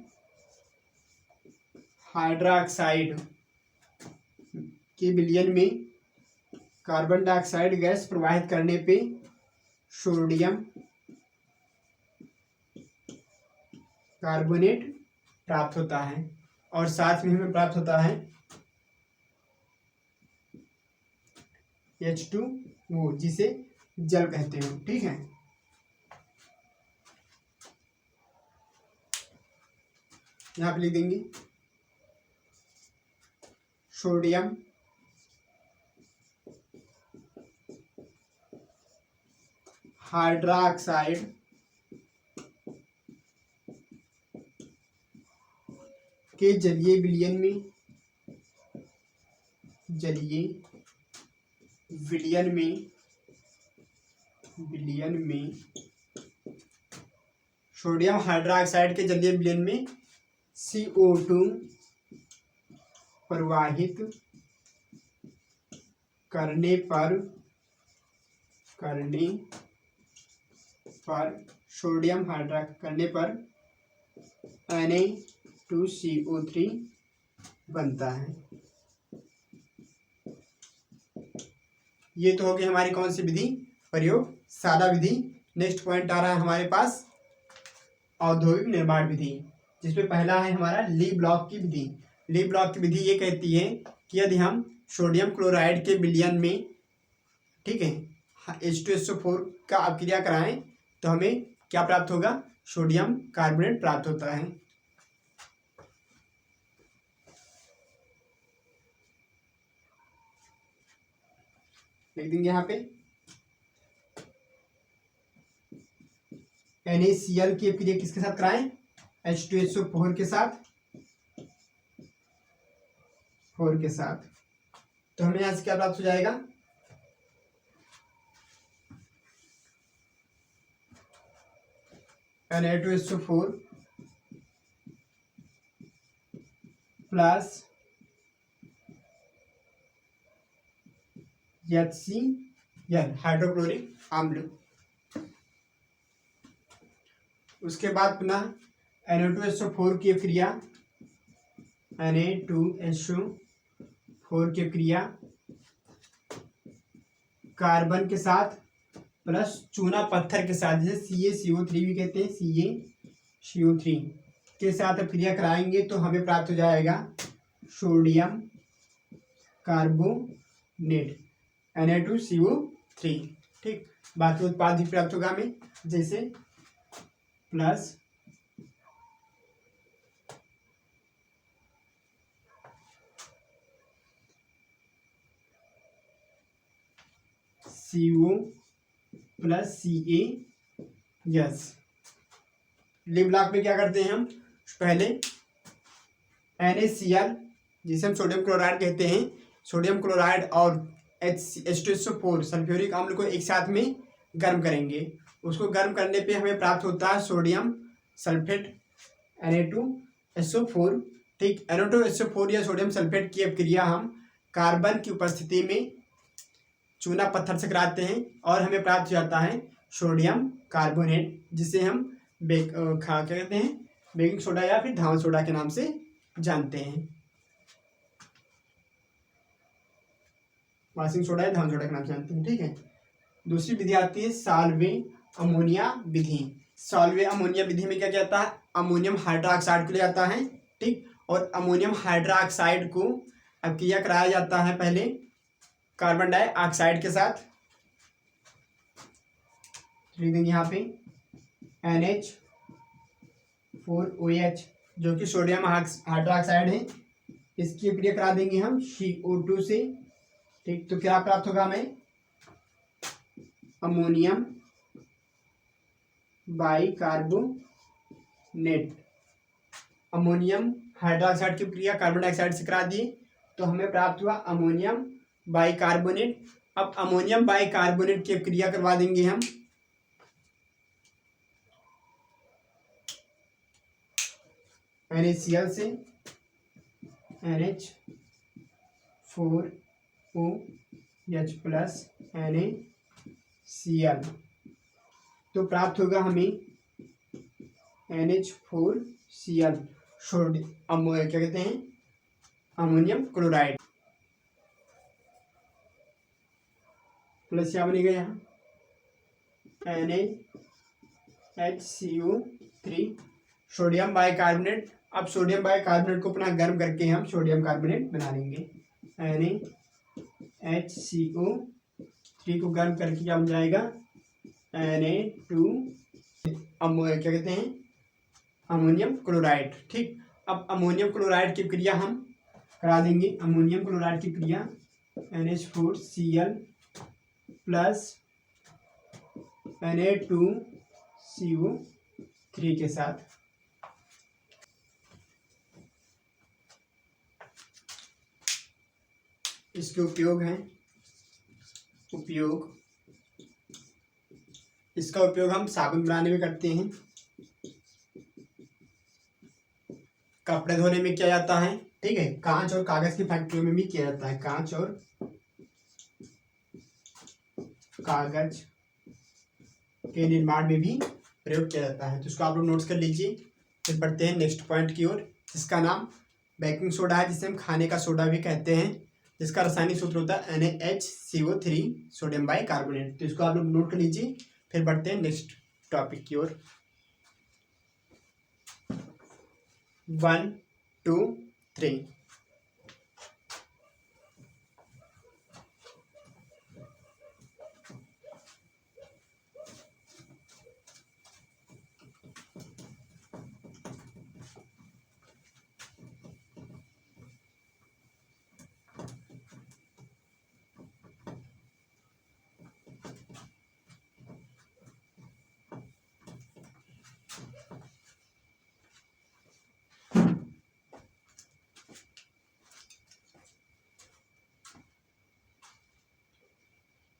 S1: हाइड्रोक्साइड के विलयन में कार्बन डाइऑक्साइड गैस प्रवाहित करने पे सोडियम कार्बोनेट प्राप्त होता है और साथ में हमें प्राप्त होता है H2O जिसे जल कहते हो। ठीक है, यहाँ पे लिख देंगे सोडियम हाइड्रोक्साइड के जलीय विलयन में सोडियम हाइड्रोक्साइड के जलीय विलयन में CO2 प्रवाहित करने पर सोडियम हाइड्रोक्साइड करने पर Na2CO3 बनता है। ये तो हो गई हमारी कौन सी विधि, प्रयोग सादा विधि। नेक्स्ट पॉइंट आ रहा है हमारे पास औद्योगिक निर्माण विधि, जिसमें पहला है हमारा ली ब्लॉक की विधि। ली ब्लॉक की विधि ये कहती है कि यदि हम सोडियम क्लोराइड के विलयन में, ठीक है, H2SO4 का अपक्रिया कराएं तो हमें क्या प्राप्त होगा, सोडियम कार्बोनेट प्राप्त होता है। लिख देंगे यहाँ पे NaCl की अपक्रिया किसके साथ कराएं, H2SO4 के साथ, तो हमें यहाँ से क्या प्राप्त हो जाएगा, Na2SO4 प्लस HCl हाइड्रोक्लोरिक अम्ल। उसके बाद पुनः Na2SO4 की क्रिया Na2SO4 की क्रिया कार्बन के साथ प्लस चूना पत्थर के साथ, जैसे CaCO3 भी कहते हैं, CaCO3 के साथ क्रिया कराएंगे तो हमें प्राप्त हो जाएगा सोडियम कार्बोनेट Na2CO3। ठीक, बाकी उत्पाद भी प्राप्त होगा हमें, जैसे प्लस CO प्लस CaS। ली ब्लॉक में क्या करते हैं हम, पहले NaCl जिसे हम सोडियम क्लोराइड कहते हैं, सोडियम क्लोराइड और H2SO4 सल्फ्यूरिक अम्ल को एक साथ में गर्म करेंगे। उसको गर्म करने पे हमें प्राप्त होता है सोडियम सल्फेट Na2SO4। ठीक, Na2SO4 या सोडियम सल्फेट की अपक्रिया हम कार्बन की उपस्थिति में चूना पत्थर से कराते हैं और हमें प्राप्त हो जाता है सोडियम कार्बोनेट, जिसे हम क्या कहते हैं, बेकिंग सोडा या फिर धावन सोडा के नाम से जानते हैं, वाशिंग सोडा या धावन सोडा के नाम से जानते हैं। ठीक है, दूसरी विधि आती है साल्वे अमोनिया विधि। साल्वे अमोनिया विधि में क्या कहता है, अमोनियम हाइड्रोक्साइड को ले जाता है, ठीक, और अमोनियम हाइड्रोक्साइड को अपक्रिया कराया जाता है पहले कार्बन डाइऑक्साइड के साथ। लिख देंगे यहाँ पे NH4OH जो कि सोडियम हाइड्रोक्साइड है, इसकी अपक्रिया करा देंगे हम CO2 से। ठीक, तो क्या प्राप्त होगा हमें, अमोनियम बाइकार्बोनेट। अमोनियम हाइड्रोक्साइड की क्रिया कार्बन डाइऑक्साइड से करा दिए तो हमें प्राप्त हुआ अमोनियम बाइकार्बोनेट। अब अमोनियम बाइकार्बोनेट की क्रिया करवा देंगे हम NaCl से NH4OH प्लस NaCl। तो प्राप्त होगा हमें NH4Cl सोडियम, क्या कहते हैं, अमोनियम क्लोराइड, प्लस क्या बनेगा यहाँ NaHCO3 सोडियम बाइकार्बोनेट। अब सोडियम बाइकार्बोनेट को अपना गर्म करके हम सोडियम कार्बोनेट बना लेंगे। NaHCO3 को गर्म करके क्या बन जाएगा Na2 क्या कहते हैं, अमोनियम क्लोराइड। ठीक, अब अमोनियम क्लोराइड की क्रिया हम करा देंगे। अमोनियम क्लोराइड की क्रिया NH4Cl प्लस Na2CO3 के साथ। इसके उपयोग हैं, इसका उपयोग हम साबुन बनाने में करते हैं, कपड़े धोने में किया जाता है। ठीक है, कांच और कागज की फैक्ट्रियों में भी किया जाता है, कांच और कागज के निर्माण में भी प्रयोग किया जाता है। तो इसको आप लोग नोट्स कर लीजिए। फिर बढ़ते हैं नेक्स्ट पॉइंट की ओर, जिसका नाम बेकिंग सोडा है, जिसे हम खाने का सोडा भी कहते हैं, जिसका रासायनिक सूत्र होता है NaHCO3 सोडियम बाइकार्बोनेट। तो इसको आप लोग नोट कर लीजिए। फिर बढ़ते हैं नेक्स्ट टॉपिक की ओर। 1 2 3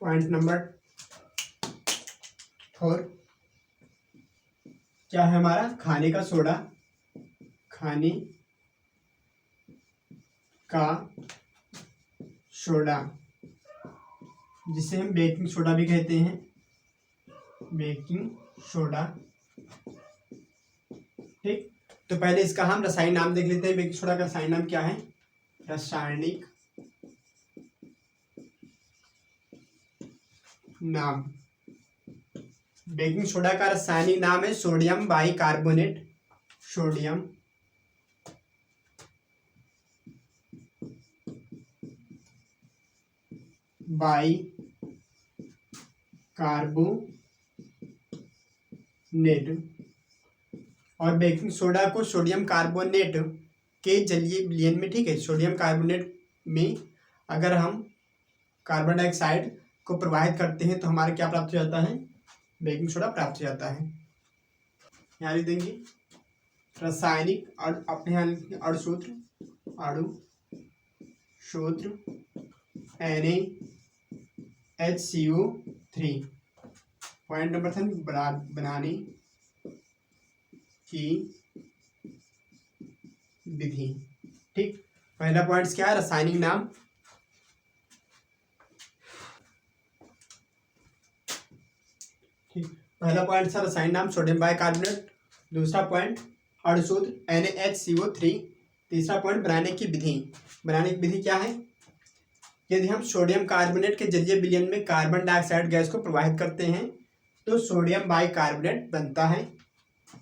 S1: पॉइंट नंबर 4 क्या है हमारा, खाने का सोडा। खाने का सोडा, जिसे हम बेकिंग सोडा भी कहते हैं, बेकिंग सोडा। ठीक, तो पहले इसका हम रासायनिक नाम देख लेते हैं। बेकिंग सोडा का रासायनिक नाम क्या है, रासायनिक नाम, बेकिंग सोडा का रासायनिक नाम है सोडियम बाइकार्बोनेट। Sodium bicarbonate. और बेकिंग सोडा को सोडियम कार्बोनेट के जलीय विलयन में, ठीक है, सोडियम कार्बोनेट में अगर हम कार्बन डाइऑक्साइड को प्रवाहित करते हैं तो हमारा क्या प्राप्त हो जाता है, बेकिंग सोडा प्राप्त हो जाता है। यहाँ लिख देंगे रासायनिक और अपने यहाँ अणु सूत्र NaHCO3। पॉइंट नंबर 3 बनाने की विधि। ठीक, पहला पॉइंट क्या है, रासायनिक नाम। ठीक, पहला पॉइंट था रासायनिक नाम सोडियम बाइकार्बोनेट। दूसरा पॉइंट अणु सूत्र NaHCO3। तीसरा पॉइंट बनाने की विधि। बनाने की विधि क्या है, यदि हम सोडियम कार्बोनेट के जलीय विलयन में कार्बन डाइऑक्साइड गैस को प्रवाहित करते हैं तो सोडियम बाइकार्बोनेट बनता है।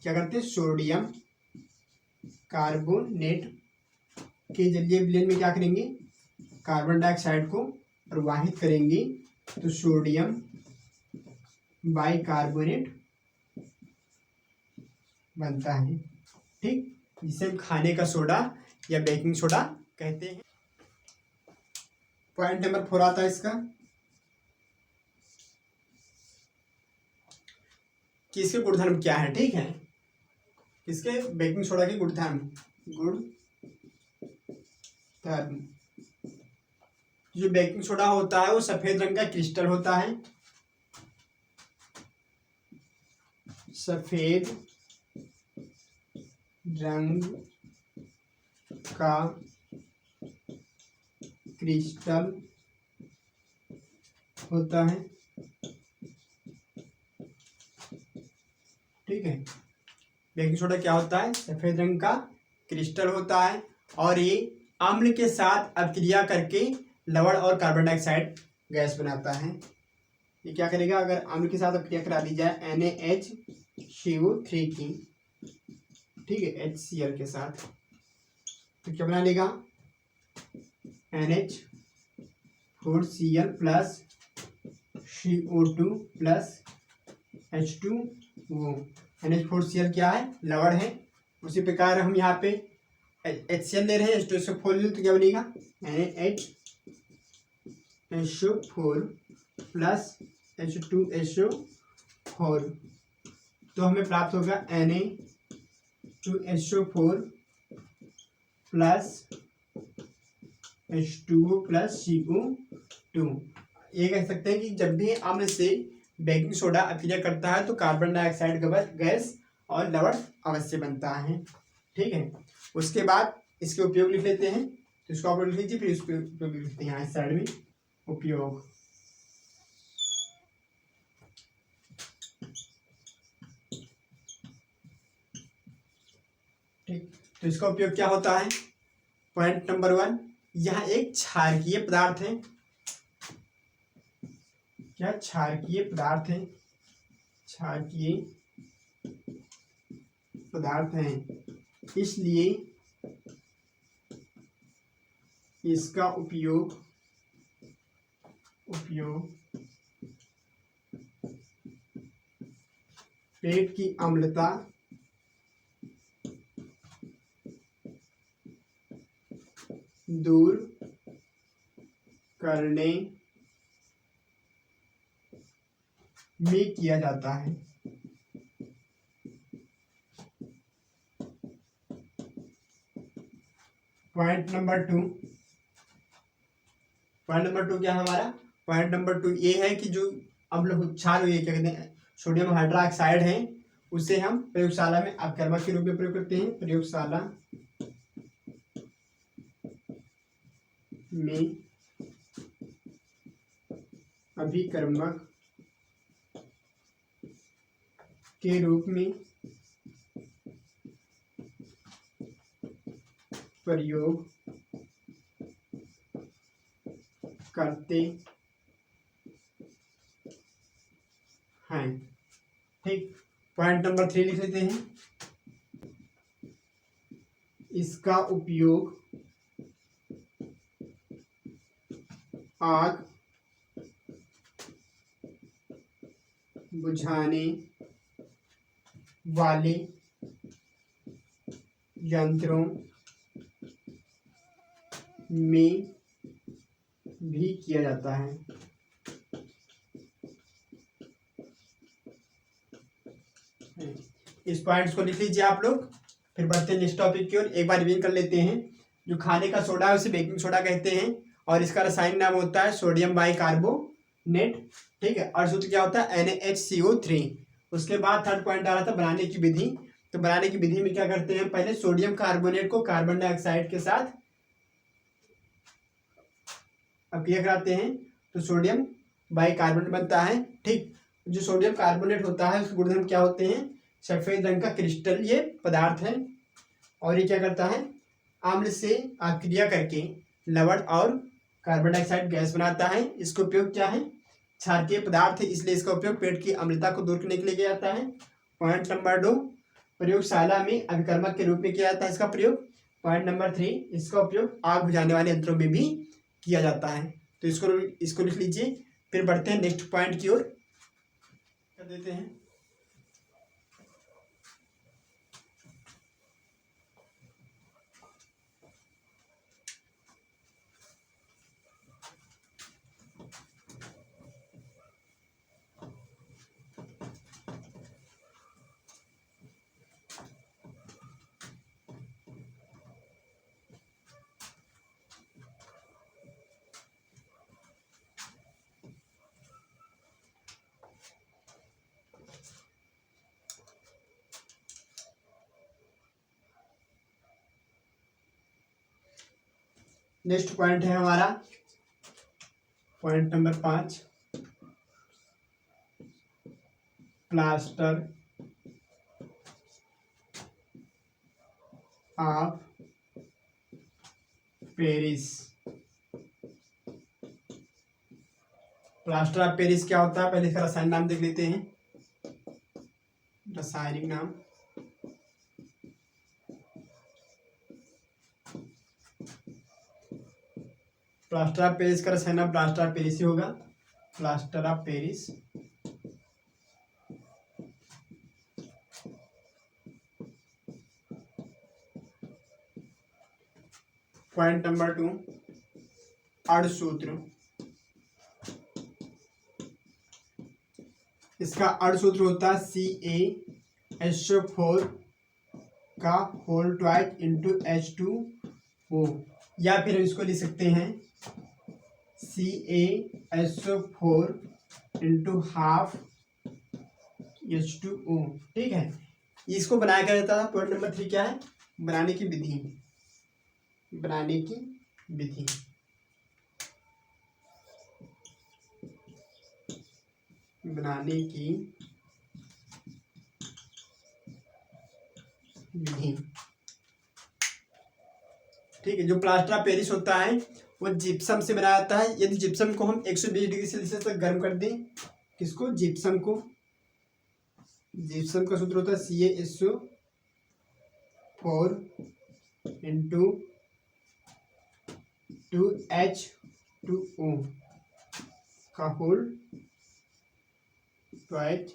S1: क्या करते हैं, सोडियम कार्बोनेट के जलीय विलयन में क्या करेंगे, कार्बन डाइऑक्साइड को प्रवाहित करेंगे तो सोडियम बाइकार्बोनेट बनता है। ठीक, जिसे हम खाने का सोडा या बेकिंग सोडा कहते हैं। पॉइंट नंबर 4 आता है इसका कि इसके गुणधर्म क्या है। ठीक है, इसके बेकिंग सोडा के गुणधर्म जो बेकिंग सोडा होता है वो सफेद रंग का क्रिस्टल होता है, सफेद रंग का क्रिस्टल होता है। ठीक है। बेकिंग सोडा क्या होता है? सफेद रंग का क्रिस्टल होता है और ये अम्ल के साथ अभिक्रिया करके लवण और कार्बन डाइऑक्साइड गैस बनाता है। ये क्या करेगा? अगर अम्ल के साथ अभिक्रिया करा दी जाए NaHCO3 की, ठीक है, HCl के साथ, तो क्या बना लेगा? NH4Cl plus CO2 plus H2O। NH4Cl क्या है? लवण है। उसी प्रकार हम यहाँ पे HCl ले रहे हैं, H2SO4 ले, तो क्या बनेगा? NaHSO4 प्लस H2SO4, तो हमें प्राप्त होगा Na2SO4 plus H2O plus CO2। ये कह सकते हैं कि जब भी अम्ल से बेकिंग सोडा अभिक्रिया करता है तो कार्बन डाइऑक्साइड गैस और लवण अवश्य बनता है। ठीक है। उसके बाद इसके उपयोग लिख लेते हैं, तो इसको आप लिख लीजिए, फिर इसके उपयोग लिखते हैं यहाँ इस साइड में, उपयोग। ठीक, तो इसका उपयोग क्या होता है? पॉइंट नंबर 1, यह एक क्षारकीय पदार्थ है। क्या? क्षारकीय पदार्थ है, क्षारकीय पदार्थ है, इसलिए इसका उपयोग पेट की अम्लता दूर करने में किया जाता है। पॉइंट नंबर 2, क्या है हमारा? पॉइंट नंबर 2 ये है कि जो अम्ल क्षार हुए, क्या कहते हैं, सोडियम हाइड्रोक्साइड है, उसे हम प्रयोगशाला में अपकर्मक के रूप में प्रयोग करते हैं। प्रयोगशाला में अभिकर्मक के रूप में प्रयोग करते हैं। ठीक, पॉइंट नंबर 3 लिख लेते हैं, इसका उपयोग आग बुझाने वाले यंत्रों में भी किया जाता है। इस पॉइंट्स को लिख लीजिए आप लोग, फिर बढ़ते हैं नेक्स्ट टॉपिक की ओर। एक बार रिवीजन कर लेते हैं। जो खाने का सोडा है उसे बेकिंग सोडा कहते हैं और इसका रासायनिक नाम होता है सोडियम बाइकार्बोनेट। ठीक है, और सूत्र क्या होता है? NaHCO3। उसके बाद थर्ड पॉइंट आ रहा था बनाने की विधि। तो बनाने की विधि में क्या करते हैं? पहले सोडियम कार्बोनेट को कार्बन डाइऑक्साइड के साथ अभिक्रिया कराते हैं तो सोडियम बाइकार्बोनेट बनता है। ठीक, जो सोडियम कार्बोनेट होता है उसके गुणधर्म क्या होते हैं? सफेद रंग का क्रिस्टल ये पदार्थ है और ये क्या करता है? अम्ल से अभिक्रिया करके लवण और कार्बन डाइऑक्साइड गैस बनाता है। इसका उपयोग क्या है? क्षारकीय पदार्थ है, इसलिए इसका उपयोग पेट की अम्लता को दूर करने के लिए किया जाता है। पॉइंट नंबर 2, प्रयोगशाला में अभिकर्मक के रूप में किया जाता है इसका प्रयोग। पॉइंट नंबर 3, इसका उपयोग आग बुझाने वाले यंत्रों में भी किया जाता है। तो इसको लिख लीजिए, फिर बढ़ते हैं नेक्स्ट पॉइंट की ओर। कर देते हैं। नेक्स्ट पॉइंट है हमारा point number 5, plaster of Paris. Plaster of Paris क्या होता है, पहले इसका रासायनिक नाम देख लेते हैं। रासायनिक नाम प्लास्टर ऑफ पेरिस का रासायनिक नाम प्लास्टर ऑफ पेरिस ही होगा। Plaster of Paris. Point number 2, अणुसूत्र। इसका अणुसूत्र होता है CaSO4 का होल ट्वाइस इंटू H2O, या फिर हम इसको लिख सकते हैं CaSO4 इंटू हाफ H2O। ठीक है, इसको बनाया क्या जाता था। पॉइंट नंबर 3 क्या है, बनाने की विधि। बनाने की विधि बनाने की विधि। ठीक है, जो प्लास्टर ऑफ पेरिस होता है वो जिप्सम से बनाया जाता है। यदि जिप्सम को हम 120 डिग्री सेल्सियस तक गर्म कर दें, किसको, जिप्सम को। जिप्सम का सूत्र होता है CaSO4 इंटू 2H2O का होल ट्वाइस।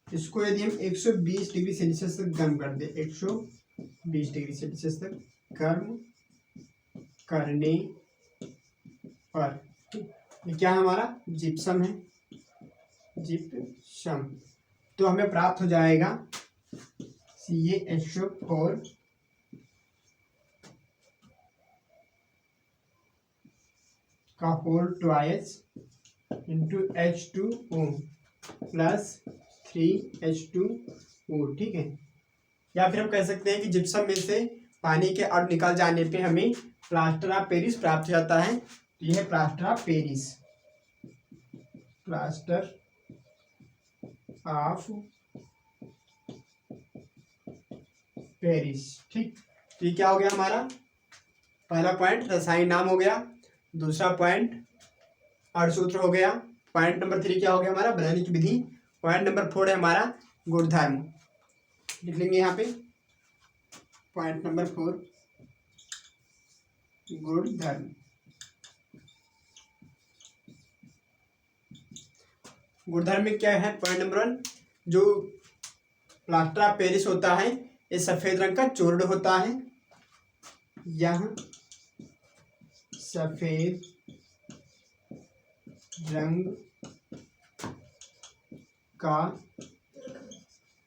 S1: इसको यदि हम 120 डिग्री सेल्सियस तक गर्म कर दें, 120 डिग्री सेल्सियस तक गर्म करने पर, ये क्या है, हमारा जिप्सम है। जिप्सम तो हमें प्राप्त हो जाएगा CaSO4 का whole twice into H2O plus 3H2O। ठीक है, या फिर हम कह सकते हैं कि जिप्सम में से पानी के अणु निकल जाने पे हमें प्लास्टर ऑफ पेरिस प्राप्त हो जाता है। तो यह है plaster of Paris. Plaster of Paris. ठीक, तो ये क्या हो गया हमारा, पहला पॉइंट रासायनिक नाम हो गया, दूसरा पॉइंट अणुसूत्र हो गया, पॉइंट नंबर 3 क्या हो गया हमारा, बनाने की विधि। पॉइंट नंबर 4 है हमारा गुणधर्म। लिख लेंगे यहाँ पे पॉइंट नंबर 4, गुणधर्म। गुणधर्म में क्या है, पॉइंट नंबर 1, जो प्लास्टर ऑफ पेरिस होता है ये सफेद रंग का चूर्ण होता है। यह सफेद रंग का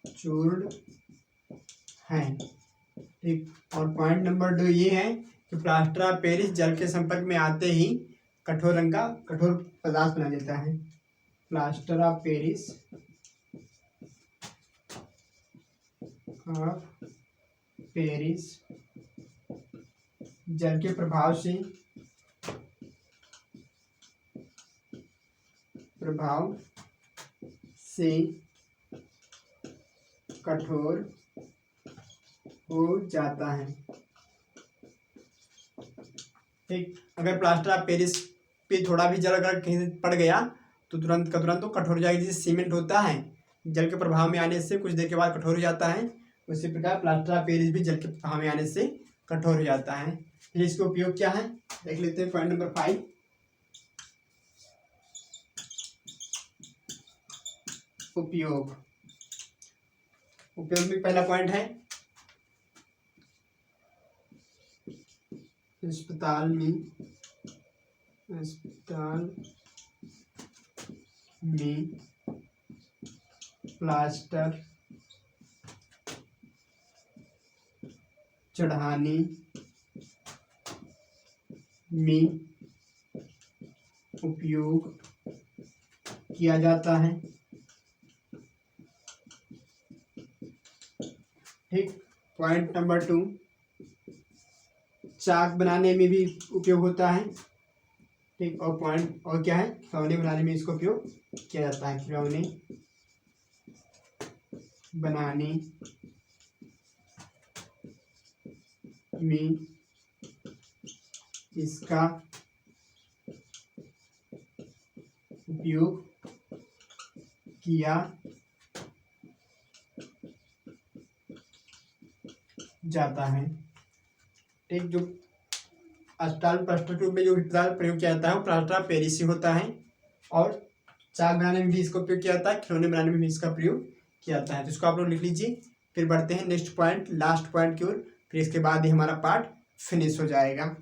S1: चूर्ण है। ठीक, और पॉइंट नंबर 2 ये है कि प्लास्टर ऑफ पेरिस जल के संपर्क में आते ही कठोर रंग का कठोर पदार्थ बना देता है। प्लास्टर ऑफ पेरिस जल के प्रभाव से कठोर हो जाता है। ठीक, अगर प्लास्टर ऑफ पेरिस पे थोड़ा भी जल अगर कहीं पड़ गया तो तुरंत का तुरंत तो कठोर हो जाएगी। जैसे सीमेंट होता है, जल के प्रभाव में आने से कुछ देर के बाद कठोर हो जाता है, उसी प्रकार प्लास्टर ऑफ पेरिस भी जल के प्रभाव में आने से कठोर हो जाता है। फिर इसका उपयोग क्या है देख लेते हैं। पॉइंट नंबर 5, उपयोग। उपयोग में पहला पॉइंट है अस्पताल में प्लास्टर चढ़ाने में उपयोग किया जाता है। ठीक, पॉइंट नंबर 2, चाक बनाने में भी उपयोग होता है। ठीक, और पॉइंट और क्या है, खिलौने बनाने में इसका उपयोग किया जाता है। खिलौने बनाने में इसका उपयोग किया जाता है। ठीक, जो अस्पताल प्लास्टर ट्यूब में जो भी पदार्थ प्रयोग किया जाता है वो प्लास्टर ऑफ पेरिस से होता है, और चाक बनाने में भी इसका उपयोग किया जाता है, खिलौने बनाने में भी इसका प्रयोग किया जाता है। तो इसको आप लोग लिख लीजिए। फिर बढ़ते हैं नेक्स्ट पॉइंट, लास्ट पॉइंट की ओर, फिर इसके बाद ही हमारा पार्ट फिनिश हो जाएगा।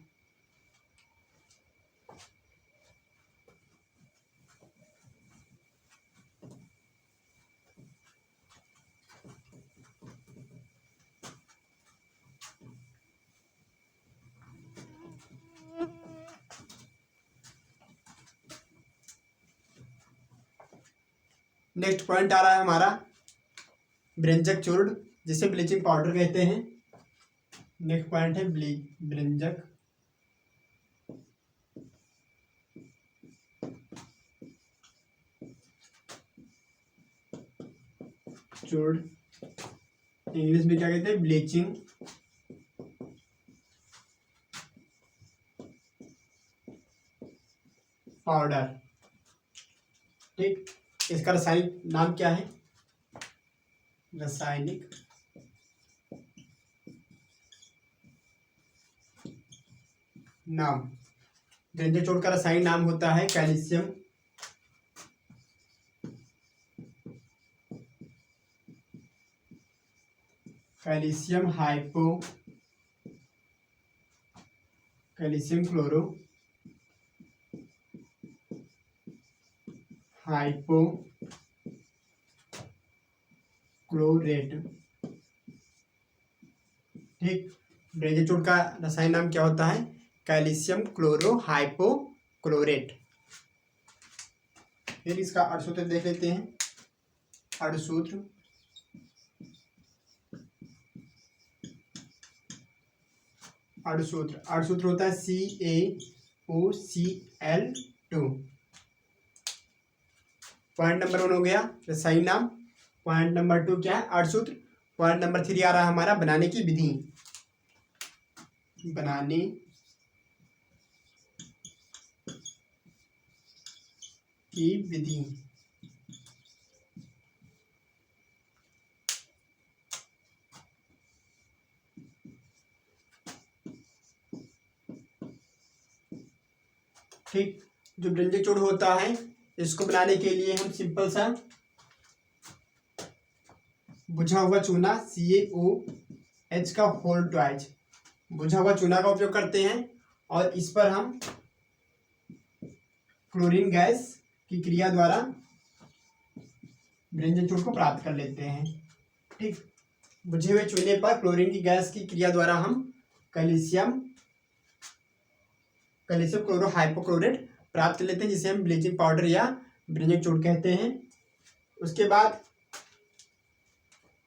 S1: नेक्स्ट पॉइंट आ रहा है हमारा ब्रेंजक चूर्ण, जिसे ब्लीचिंग पाउडर कहते हैं। नेक्स्ट पॉइंट है ब्रेंजक चूर्ण, इंग्लिश में क्या कहते हैं, ब्लीचिंग पाउडर। ठीक, इसका रासायनिक नाम क्या है, रासायनिक नाम, ब्रेंजक चूर्ण का रासायनिक नाम होता है कैल्शियम कैल्शियम क्लोरो हाइपोक्लोरेट। ठीक, ब्रेंजक चूर्ण का रासायनिक नाम क्या होता है, कैल्शियम क्लोरो हाइपोक्लोरेट। फिर इसका अणुसूत्र देख लेते हैं। अणुसूत्र होता है CaOCl2। पॉइंट नंबर 1 हो गया रासायनिक नाम। पॉइंट नंबर 2 क्या है, अणुसूत्र। पॉइंट नंबर 3 आ रहा है हमारा बनाने की विधि। बनाने की विधि। ठीक, जो ब्रेंजक चूर्ण होता है, इसको बनाने के लिए हम सिंपल सा बुझा हुआ चूना CaOH का होल ट्वाइस बुझा हुआ चूना का उपयोग करते हैं, और इस पर हम क्लोरीन गैस की क्रिया द्वारा ब्रेंजक चूर्ण को प्राप्त कर लेते हैं। ठीक, बुझे हुए चूने पर क्लोरीन की गैस की क्रिया द्वारा हम कैल्शियम क्लोरो हाइपोक्लोरेट प्राप्त कर लेते हैं, जिसे हम ब्लीचिंग पाउडर या ब्रेंजक चूर्ण कहते हैं। उसके बाद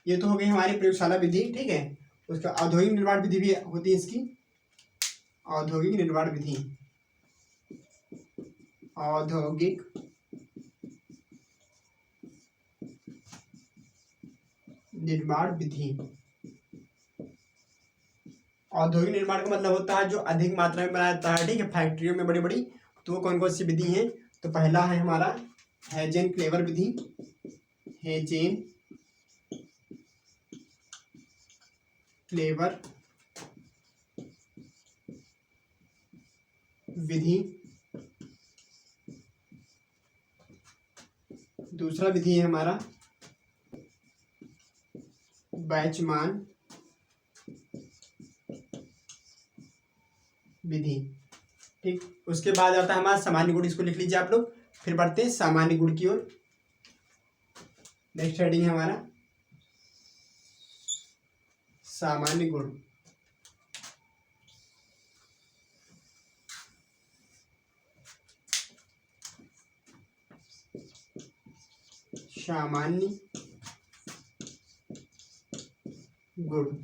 S1: ये तो हो गई हमारी प्रयोगशाला विधि। ठीक है, उसका औद्योगिक निर्माण विधि भी होती है इसकी। औद्योगिक निर्माण विधि, औद्योगिक निर्माण विधि। औद्योगिक निर्माण का मतलब होता है जो अधिक मात्रा में बनाया जाता है। ठीक है, फैक्ट्रियों में बड़ी बड़ी। तो वो कौन कौन सी विधि है, तो पहला है हमारा हेजेन क्लेवर विधि। हेजेन क्लेवर विधि। दूसरा विधि है हमारा बैचमान विधि। ठीक, उसके बाद आता है हमारा सामान्य गुण, इसको लिख लीजिए आप लोग। फिर बढ़ते हैं सामान्य गुण की ओर। नेक्स्ट हेडिंग है हमारा सामान्य गुण। सामान्य गुण।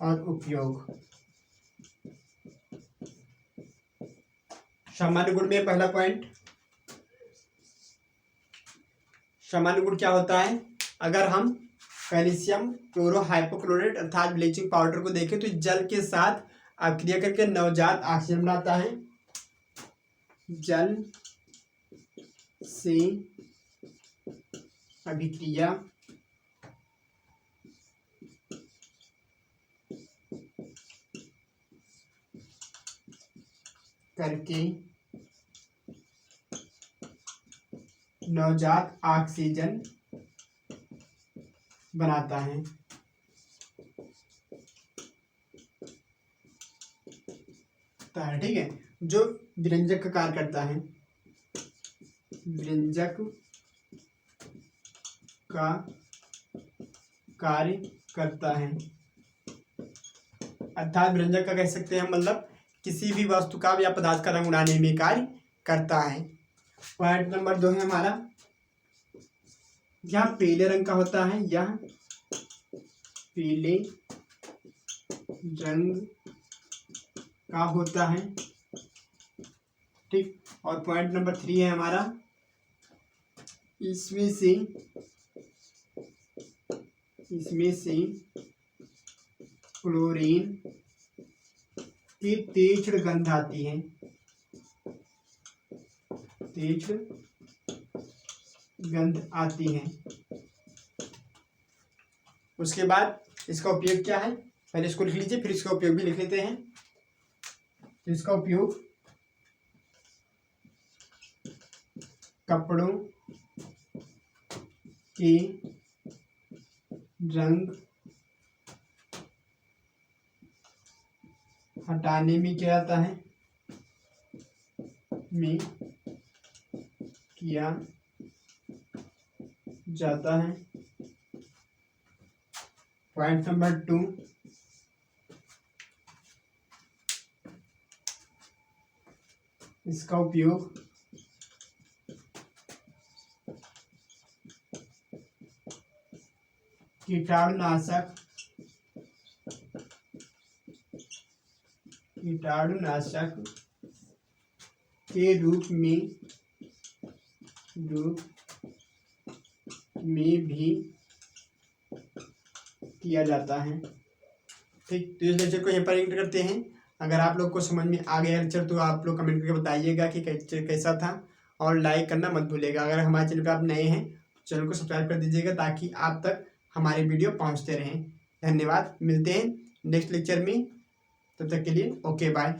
S1: और उपयोग। सामान्य गुण में पहला पॉइंट, सामान्य गुण क्या होता है? अगर हम कैल्शियम क्लोरोहाइपोक्लोराइट अर्थात ब्लीचिंग पाउडर को देखें तो जल के साथ अभिक्रिया करके नवजात ऑक्सीजन बनाता है। जल से अभिक्रिया करके नवजात ऑक्सीजन बनाता है। ठीक है, जो विरंजक का कार्य करता है, विरंजक का कार्य करता है अर्थात विरंजक का कह सकते हैं मतलब किसी भी वस्तु का या पदार्थ का रंग उड़ाने में कार्य करता है। पॉइंट नंबर 2 है हमारा, यह पीले रंग का होता है, यह पीले रंग का होता है। ठीक, और पॉइंट नंबर 3 है हमारा, इसमें से क्लोरीन की तीक्ष्ण गंध आती है, तीक्ष्ण गंध आती है। उसके बाद इसका उपयोग क्या है, पहले इसको लिख लीजिए फिर इसका उपयोग भी लिख लेते हैं। तो इसका उपयोग कपड़ों के रंग हटाने में किया जाता है, में किया जाता है। पॉइंट नंबर 2, इसका उपयोग कीटाणुनाशक के रूप में भी किया जाता है। ठीक, तो इस लेक्चर को यहीं पर एंड करते हैं। अगर आप लोग को समझ में आ गया लेक्चर तो आप लोग कमेंट करके बताइएगा कि कैसा था, और लाइक करना मत भूलिएगा। अगर हमारे चैनल पर आप नए हैं चैनल को सब्सक्राइब कर दीजिएगा ताकि आप तक हमारे वीडियो पहुंचते रहें। धन्यवाद, मिलते हैं नेक्स्ट लेक्चर में, तब तक के लिए ओके बाय।